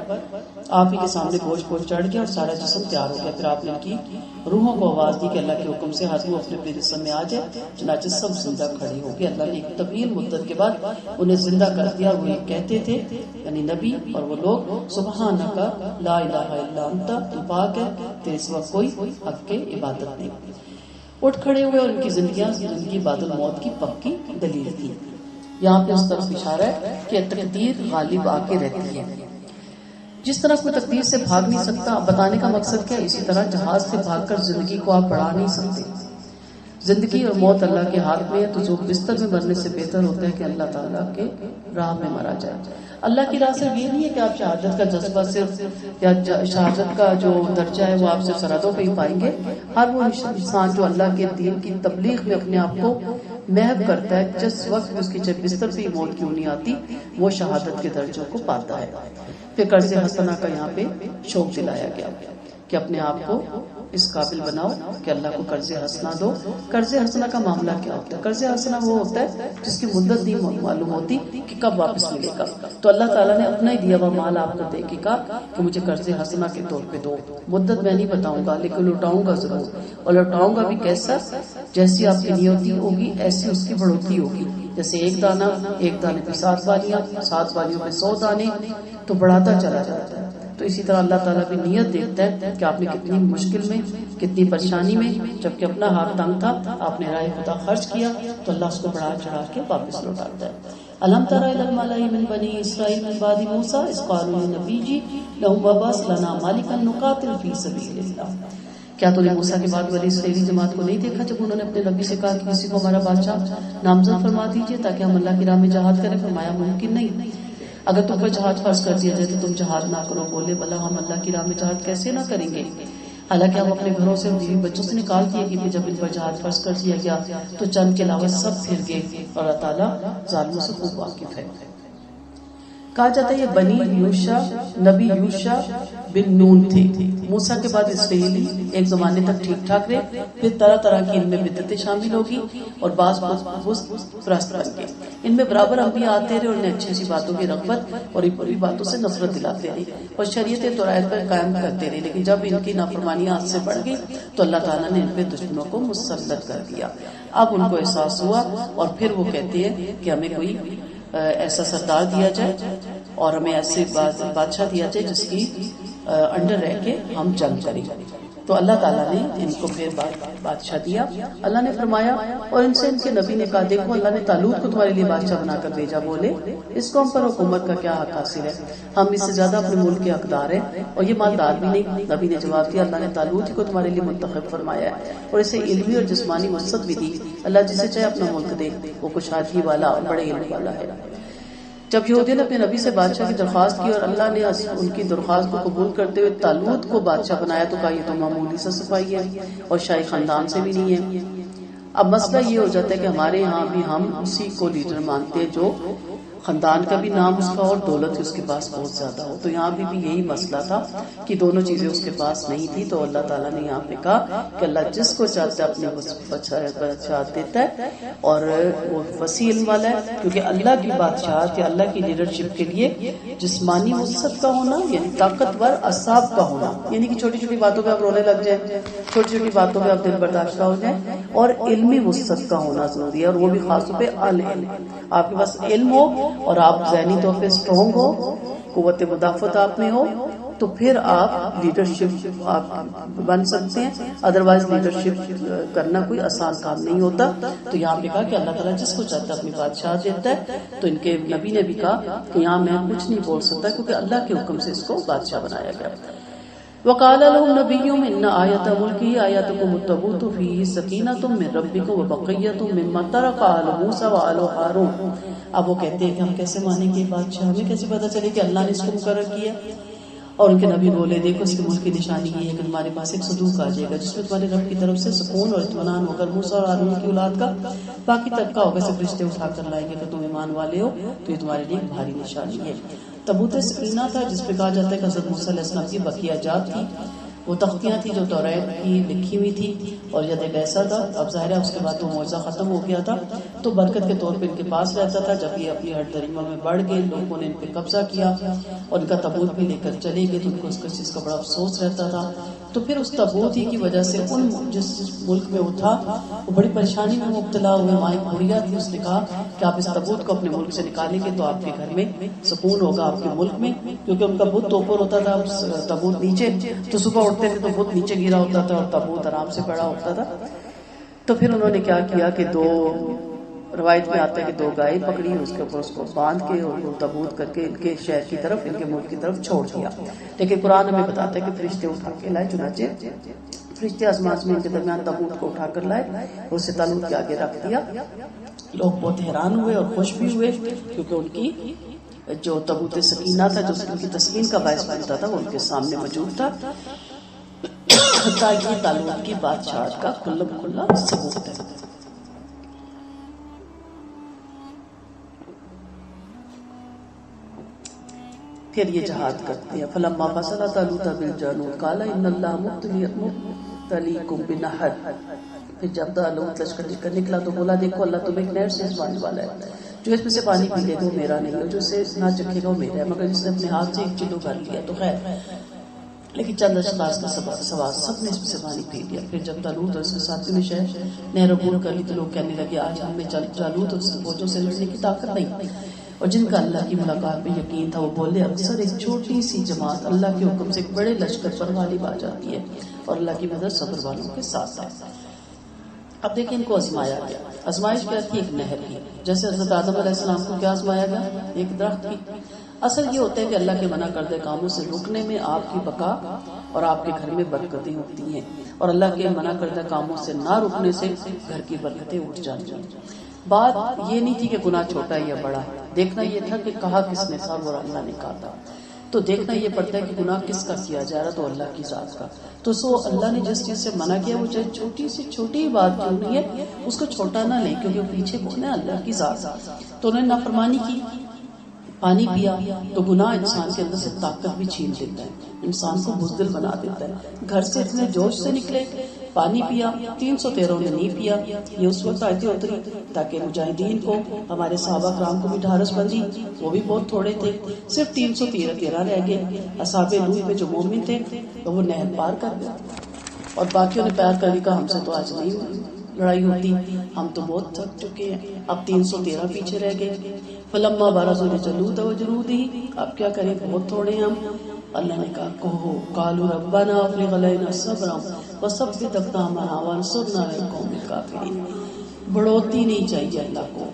آپ ہی کے سامنے گوشت چڑھ گیا اور سارا جسم تیار ہو گیا۔ پھر آپ نے ان کی روحوں کو آواز دی کہ اللہ کے حکم سے ہر روح اپنے اپنے جسم میں آ جائے، چنانچہ سب زندہ کھڑی ہو گئی۔ اللہ نے ایک طویل مدت کے بعد انہیں زندہ کر دیا۔ وہ یہ کہتے تھے، یعنی نبی اور وہ لوگ، سبحانک لا الہ الا انت، تو پاک ہے تیرے سوا کوئی حق کے عبادت نہیں۔ اٹھ کھڑے ہوئے اور ان کی زندگی بعد الموت کی پکی دلیل تھی۔ یہاں پہ اس طرف اشارہ ہے کہ تقدیر غالب آ کے رہتی ہے۔ جس طرح کوئی تقدیر سے بھاگ نہیں سکتا، بتانے کا مقصد کیا ہے، اسی طرح جہاز سے بھاگ کر زندگی کو آپ بڑھا نہیں سکتے۔ زندگی اور موت اللہ کے ہاتھ میں ہے، تو جو بستر میں مرنے سے بہتر ہوتا ہے کہ اللہ تعالیٰ کے راہ میں مرا جائے۔ اللہ کی راہ صرف یہ نہیں ہے کہ آپ شہادت کا جذبہ صرف یا شہادت کا جو درجہ ہے وہ آپ سے سرحدوں پہ ہی پائیں گے۔ ہر وہ انسان جو اللہ کے دین کی تبلیغ میں اپنے آپ کو محو کرتا ہے، جس وقت اس کی بستر پہ موت کیوں نہیں آتی، وہ شہادت کے درجوں کو پاتا ہے۔ پھر قرض حسنہ کا یہاں پہ شوق دلایا گیا کہ اپنے آپ کو اس قابل بناؤ کہ اللہ کو قرض حسنہ دو۔ قرض حسنہ کا معاملہ کیا ہوتا ہے؟ قرض حسنہ وہ ہوتا ہے جس کی مدت نہیں معلوم ہوتی کہ کب واپس ملے گا، تو اللہ تعالیٰ نے اپنا ہی دیا ہوا مال آپ کو دے کے کہا کہ مجھے قرض حسنہ کے طور پہ دو، مدت میں نہیں بتاؤں گا لیکن لوٹاؤں گا ضرور، اور لوٹاؤں گا بھی کیسا؟ جیسی آپ کی نیتی ہوگی ایسی اس کی بڑھوتری ہوگی۔ جیسے ایک دانے پہ 7 والیاں، 7 والیوں پہ 100 دانے، تو بڑھاتا چلا جاتا ہے۔ تو اسی طرح اللہ تعالیٰ بھی نیت دیکھتا ہے کہ آپ نے کتنی مشکل میں، کتنی پریشانی میں، جبکہ اپنا ہاتھ تنگ تھا، آپ نے راہ خدا خرچ کیا، تو اللہ اس کو بڑھا چڑھا کے واپس لوٹاتا ہے۔ الم تر الی الملأ من بنی اسرائیل من بعد موسیٰ اذ قالوا لنبی لہم ابعث لنا ملکا نقاتل فی سبیل اللہ۔ کیا تو نے موسیٰ کے بعد بنی اسرائیلی جماعت کو نہیں دیکھا جب انہوں نے اپنے نبی سے کہا کہ کسی کو ہمارا بادشاہ نامزد فرما دیجیے تاکہ ہم اللہ کی راہ میں جہاد کریں؟ فرمایا ممکن نہیں، اگر تم پر جہاد فرض کر دیا جائے تو تم جہاد نہ کرو۔ بولے بھلا ہم اللہ کی راہ میں جہاد کیسے نہ کریں گے؟ حالانکہ ہم اپنے گھروں سے بیوی بچوں سے نکال دیے کہ جب ان پر جہاد فرض کر دیا گیا تو چند کے علاوہ سب پھر گئے، اور اللہ تعالیٰ ظالموں سے خوب واقف ہے۔ کہا جاتا ہے یہ بنی یوشع، نبی یوشع بن نون تھے۔ موسیٰ کے بعد اسرائیلی ایک زمانے تک ٹھیک ٹھاک رہے، پھر طرح طرح کی ان میں بدعتیں شامل ہوگی اور بعض پرست بن گئے۔ ان میں برابر انبیاء آتے رہے اور انہیں اچھی اچھی باتوں کی رغبت اور بری باتوں سے نفرت دلاتے رہے اور شریعت توراۃ پر قائم کرتے رہے، لیکن جب ان کی نافرمانی ہاتھ سے بڑھ گئی تو اللہ تعالیٰ نے ان پہ دشمنوں کو مسلط کر دیا۔ اب ان کو احساس ہوا اور پھر وہ کہتے ہیں کہ ہمیں کوئی ایسا سردار دیا جائے اور ہمیں ایسے بادشاہ دیا جائے جس کی انڈر رہ کے ہم جنگ کریں۔ تو اللہ تعالیٰ نے ان کو پھر بادشاہ دیا۔ اللہ نے فرمایا اور ان سے ان کے نبی نے کہا دیکھو اللہ نے طالوت کو تمہارے لیے بادشاہ بنا کر بھیجا، بولے اس کو ہم پر حکومت کا کیا حق حاصل ہے، ہم اس سے زیادہ اپنے ملک کے حقدار ہیں اور یہ مالدار بھی نہیں۔ نبی نے جواب دیا اللہ نے طالوت کو تمہارے لیے منتخب فرمایا ہے اور اسے علمی اور جسمانی وسعت بھی دی، اللہ جسے چاہے اپنا ملک دے، وہ کشادگی والا اور بڑے علم والا ہے۔ جب یہودیوں نے اپنے نبی سے بادشاہ کی درخواست کی اور اللہ نے ان کی درخواست کو قبول کرتے ہوئے طالوت کو بادشاہ بنایا تو کہا یہ تو معمولی سا سپاہی ہے اور شاہی خاندان سے بھی نہیں ہے۔ اب مسئلہ یہ ہو جاتا ہے کہ ہمارے ہاں بھی ہم اسی کو لیڈر مانتے ہیں جو خاندان کا بھی نام اس کا اور دولت اس کے پاس بہت زیادہ ہو. تو یہاں بھی یہی مسئلہ تھا کہ دونوں چیزیں اس کے پاس نہیں تھی. تو اللہ تعالیٰ نے یہاں پہ کہا کہ اللہ جس کو چاہتا ہے اپنے بچا دیتا ہے اور وہ وسیع علم والا ہے. کیونکہ اللہ کی بادشاہت یا اللہ کی لیڈرشپ کے لیے جسمانی وسعت کا ہونا یعنی طاقتور اعصاب کا ہونا، یعنی کہ چھوٹی چھوٹی باتوں پہ آپ رونے لگ جائیں، چھوٹی چھوٹی باتوں پہ آپ دل برداشتہ ہو جائیں، اور علمی وسعت کا ہونا ضروری ہے. اور وہ بھی خاص طور پہ العلم، آپ کے پاس علم ہو اور آپ ذہنی طور پہ اسٹرانگ ہو، قوت مدافعت آپ میں ہو، تو پھر آپ لیڈرشپ آپ بن سکتے ہیں. ادروائز لیڈرشپ کرنا کوئی آسان کام نہیں ہوتا. تو یہاں پہ کہا کہ اللہ تعالیٰ جس کو چاہتا ہے اپنی بادشاہ دیتا ہے. تو ان کے نبی نے بھی کہا کہ یہاں میں کچھ نہیں بول سکتا کیونکہ اللہ کے حکم سے اس کو بادشاہ بنایا گیا. وقال لهم نبيهم ان آية ملكه آياتكم التابوت فيه سكينة من ربكم وبقية مما ترك آل موسى وآل هارون. اب وہ کہتے ہیں کہ ہم کیسے مانیں گے بادشاہ، ہمیں کیسے پتا چلے کہ اللہ نے اس کو مقرر کیا. اور ان کے نبی بولے دیکھو اس کے ملک کی نشانی یہ ہے کہ تمہارے پاس ایک صندوق آ جائے گا جس میں تمہارے رب کی طرف سے سکون اور اطمینان ہوگا. موسیٰ اور ہارون کی اولاد کا باقی طبقہ ہوگا، سے فرشتے اٹھا کر لائیں گے کہ تم ایمان والے ہو تو یہ تمہارے لیے ایک بھاری نشانی ہے. تابوت سکینہ تھا جس پہ کہا جاتا ہے کہ حضرت موسیٰ علیہ السلام کی بقیہ جات تھی. وہ تختیاں تھیں جو توریت کی لکھی ہوئی تھی اور ید بیسا تھا. اب ظاہر ہے اس کے بعد وہ معجزہ ختم ہو گیا تھا تو برکت کے طور پہ ان کے پاس رہتا تھا. جب یہ اپنی ہٹ دریمہ میں بڑھ گئے، لوگوں نے ان پہ قبضہ کیا اور ان کا تابوت بھی لے کر چلے گئے تو ان کو اس چیز کا بڑا افسوس رہتا تھا. تو پھر اس تابوت ہی کی وجہ سے ان جس ملک میں وہ تھا وہ بڑی پریشانی میں مبتلا ہوئے. ماں بھوریا تھی، اس نے کہا کہ آپ اس تابوت کو اپنے ملک سے نکالیں گے تو آپ کے گھر میں سکون ہوگا، آپ کے ملک میں. کیونکہ ان کا بت تو اوپر ہوتا تھا، تابوت نیچے، تو صبح اٹھتے تھے تو بت نیچے گرا ہوتا تھا اور تابوت آرام سے پڑا ہوتا تھا. تو پھر انہوں نے کیا کیا کہ دو روایت میں آتا ہے کہ دو گائے پکڑی، اس کے اوپر اس کو باندھ کے اور وہ تابوت کر کے ان کے شہر کی طرف، ان کے ملک کی طرف چھوڑ دیا. لیکن قرآن ہمیں بتاتا ہے کہ فرشتے اٹھا کے لائے. چنانچہ فرشتے آسمان میں ان کے درمیان تابوت کو اٹھا کر لائے اور اسے تابوت کے آگے رکھ دیا. لوگ بہت حیران ہوئے اور خوش بھی ہوئے کیونکہ ان کی جو تابوت سکینہ تھا جو ان کی تسکین کا باعث بنتا تھا وہ ان کے سامنے موجود تھا. یہ طالوت کی بادشاہت کا کھلا ثبوت ہے. پھر یہ جہاد کرتے ہیں. فلما فصل طالوت بالجنود قال ان اللہ مبتلیکم بنہر. پھر جب طالوت لشکر لے کر نکلا تو بولا دیکھو اللہ تمہیں ایک نہر سے چھپانے والا ہے، جو اس میں سے پانی پی لے گا وہ میرا نہیں ہے، جو اسے نہ چکھے گا وہ میرا ہے. مگر جس نے اپنے ہاتھ سے ایک چلو کر لیا تو خیر، لیکن چند اشخاص کا سوال سب نے اس میں سے پانی پی لیا. پھر جب طالوت اور اس کے ساتھی میں شہر نہر عبور کر لی تو لوگ کہنے لگے آج ہم میں جالوت اور اس کے فوجوں سے لڑنے کی طاقت نہیں. اور جن کا اللہ کی ملاقات میں یقین تھا وہ بولے اکثر ایک چھوٹی سی جماعت اللہ کے حکم سے ایک بڑے لشکر پر غالب آ جاتی ہے اور اللہ کی مدد صبر والوں کے ساتھ ہے. اب دیکھیں ان کو آزمایا گیا. آزمائش کیا تھی؟ ایک نہر کی. جیسے حضرت آدم علیہ السلام کو کیا آزمایا گیا؟ ایک درخت کی. اصل یہ ہوتا ہے کہ اللہ کے منع کردہ کاموں سے رکنے میں آپ کی بقا اور آپ کے گھر میں برکتیں ہوتی ہیں، اور اللہ کے منع کردہ کاموں سے نہ رکنے سے گھر کی برکتیں اٹھ جاتی ہیں. بات یہ نہیں تھی کہ گناہ چھوٹا ہے یا بڑا، دیکھنا یہ تھا کہ کہا کس نے تھا اور اللہ نے کہا تھا. تو دیکھنا یہ پڑتا ہے کہ گناہ کس کا کیا جا رہا، تو اللہ کی ذات کا. تو سو اللہ نے جس چیز سے منع کیا وہ چاہے چھوٹی سی چھوٹی بات کیوں نہیں ہے اس کو چھوٹا نہ لیں، کیونکہ وہ پیچھے کون ہے؟ اللہ کی ذات. تو انہوں نے نافرمانی کی، پانی پیا. تو گناہ انسان کے اندر سے طاقت بھی چھین دیتا ہے، انسان کو بزدل بنا دیتا ہے. گھر سے اتنے جوش سے نکلے، پانی پیا. 313 نے نہیں پیا. یہ اس وقت آیتیں اتری تاکہ مجاہدین کو، ہمارے صحابہ کرام کو بھی ڈھارس بندی. وہ بھی بہت تھوڑے تھے، صرف 313 رہ گئے. اصحاب نوح پہ جو مومن تھے تو وہ نہر پار کر گئے اور باقیوں نے پیار کر کہا ہم سے تو آج نہیں لڑائی ہوتی، ہم تو بہت تھک چکے ہیں. اب 313 پیچھے رہ گئے. فلما برزوا لجالوت وجنوده، اب کیا کریں بہت تھوڑے ہیں ہم. اللہ نے کہا کہو قالوا ربنا افرغ علينا صبرا وثبت اقدامنا وانصرنا على القوم الكافرين. بڑھوتی نہیں چاہیے اللہ کو،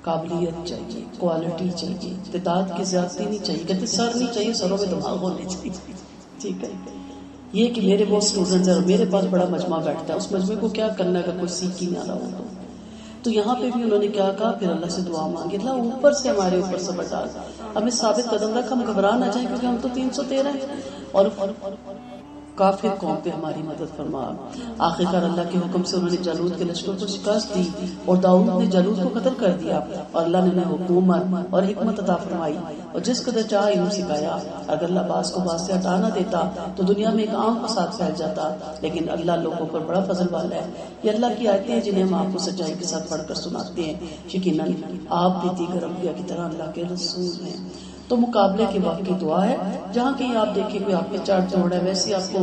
قابلیت چاہیے، کوالٹی چاہیے، تعداد کی زیادتی نہیں چاہیے. کہتے سر نہیں چاہیے، سروں میں دماغ ہونے چاہیے. ٹھیک ہے، یہ کہ میرے بہت اسٹوڈنٹس ہیں اور میرے پاس بڑا مجمع بیٹھتا ہے، اس مجمع کو کیا کرنا اگر کوئی سیکھ ہی نہ رہا ہو تو یہاں پہ بھی انہوں نے کیا کہا؟ پھر اللہ سے دعا مانگی اللہ اوپر سے ہمارے اوپر صبر ڈال، ہمیں ثابت قدم رکھ، ہم گھبرا نہ جائیں کیونکہ ہم تو 313 ہیں. اور کافر قوم پہ ہماری مدد فرما۔ آخرکار اللہ کے حکم سے انہوں نے جالوت کے لشکر کو شکست دی اور داؤد نے جالوت کو قتل کر دیا، اور اللہ نے انہیں حکومت اور حکمت عطا فرمائی اور جس قدر چاہا علم سکھایا۔ اگر اللہ باز کو باز سے ہٹا نہ دیتا تو دنیا میں ایک عام فساد پھیل جاتا، لیکن اللہ لوگوں پر بڑا فضل والا ہے۔ یہ اللہ کی آیتیں ہیں جنہیں ہم آپ کو سچائی کے ساتھ پڑھ کر سناتے ہیں۔ یقیناً آپ بھی دیگر انبیاء کی طرح اللہ کے رسول ہیں۔ تو مقابلے کے وقت کی دعا ہے، جہاں کہیں آپ دیکھیں کوئی آپ کے چاٹ جوڑ ہے، ویسے آپ کو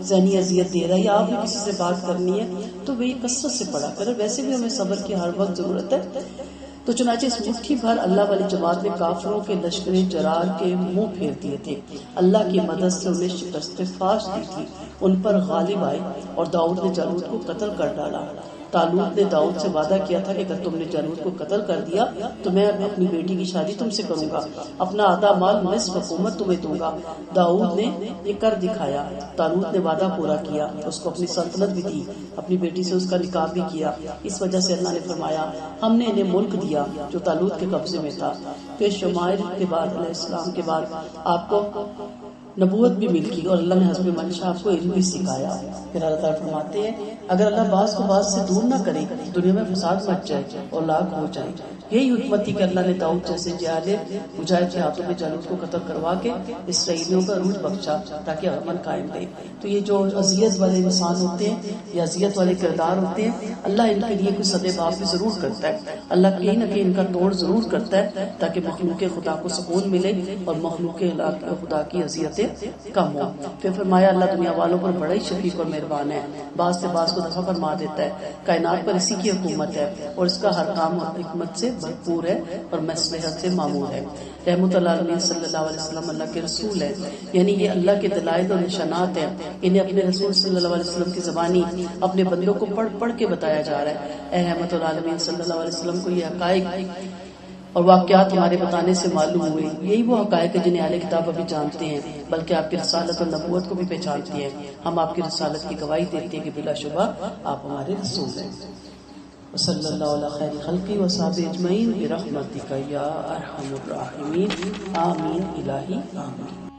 ذہنی اذیت دے رہا ہے یا آپ نے کسی سے بات کرنی ہے تو وہی کثرت سے پڑھا کرے۔ ویسے بھی ہمیں صبر کی ہر وقت ضرورت ہے۔ تو چنانچہ اس مٹھی بھر اللہ والی جماعت نے کافروں کے لشکر جرار کے منہ پھیر دیے تھے، اللہ کی مدد سے انہیں شکست فاش دی تھی، ان پر غالب آئے اور داؤد نے جالوت کو قتل کر ڈالا۔ طالوت نے داؤد سے وعدہ کیا تھا کہ اگر تم نے جالوت کو قتل کر دیا تو میں اپنی بیٹی کی شادی تم سے کروں گا، اپنا آدھا مال نصف حکومت تمہیں دوں گا۔ داؤد نے یہ کر دکھایا۔ طالوت نے وعدہ پورا کیا، اس کو اپنی سلطنت بھی دی، اپنی بیٹی سے اس کا نکاح بھی کیا۔ اس وجہ سے اللہ نے فرمایا ہم نے انہیں ملک دیا جو طالوت کے قبضے میں تھا۔ پھر شمائل کے بعد علیہ السلام کے بعد آپ کو نبوت بھی مل گئی اور اللہ نے حسب منشاء آپ کو علم بھی سکھایا۔ پھر اللہ تعالیٰ فرماتے ہیں اگر اللہ بعض کو بعض سے دور نہ کرے تو دنیا میں فساد مچ جائے اور لاکھ ہو جائے۔ یہی حکمت تھی کہ اللہ نے داؤد جیسے جہاد مجاہد کے ہاتھوں میں جالوت کو قتل کروا کے اسرائیلیوں کا عروج بخشا تاکہ امن قائم رہے۔ تو یہ جو اذیت والے انسان ہوتے ہیں یا اذیت والے کردار ہوتے ہیں، اللہ ان کے لیے کوئی سد باب بھی ضرور کرتا ہے۔ اللہ کہیں نہ کہیں ان کا توڑ ضرور کرتا ہے تاکہ مخلوق خدا کو سکون ملے اور مخلوق خدا کی اذیتیں کم ہو۔ پھر فرمایا اللہ دنیا والوں پر بڑا ہی شفیق اور مہربان ہے، بعض سے بعض کو دفع فرما دیتا ہے۔ کائنات پر اسی کی حکومت ہے اور اس کا ہر کام اور حکمت سے بھرپور ہے اور مصلحت سے معمور ہے۔ رحمت اللہ علیہ صلی اللہ علیہ وسلم اللہ کے رسول ہے، یعنی یہ اللہ کے دلائل اور نشانات ہیں، انہیں اپنے رسول صلی اللہ علیہ وسلم کی زبانی اپنے بندوں کو پڑھ پڑھ کے بتایا جا رہا ہے۔ اے رحمت العالمین صلی اللہ علیہ وسلم کو یہ حقائق اور واقعات ہمارے بتانے سے معلوم ہوئے، یہی وہ حقائق ہیں جنہیں اہل کتاب ابھی جانتے ہیں، بلکہ آپ کی رسالت اور نبوت کو بھی پہچانتے ہیں۔ ہم آپ کی رسالت کی گواہی دیتے ہیں کہ بلا شبہ آپ ہمارے رسول ہیں۔ وصلی اللہ علی خیر خلقی وصحبہ اجمعین برحمتک یا ارحم الراحمین، آمین الہی آمین۔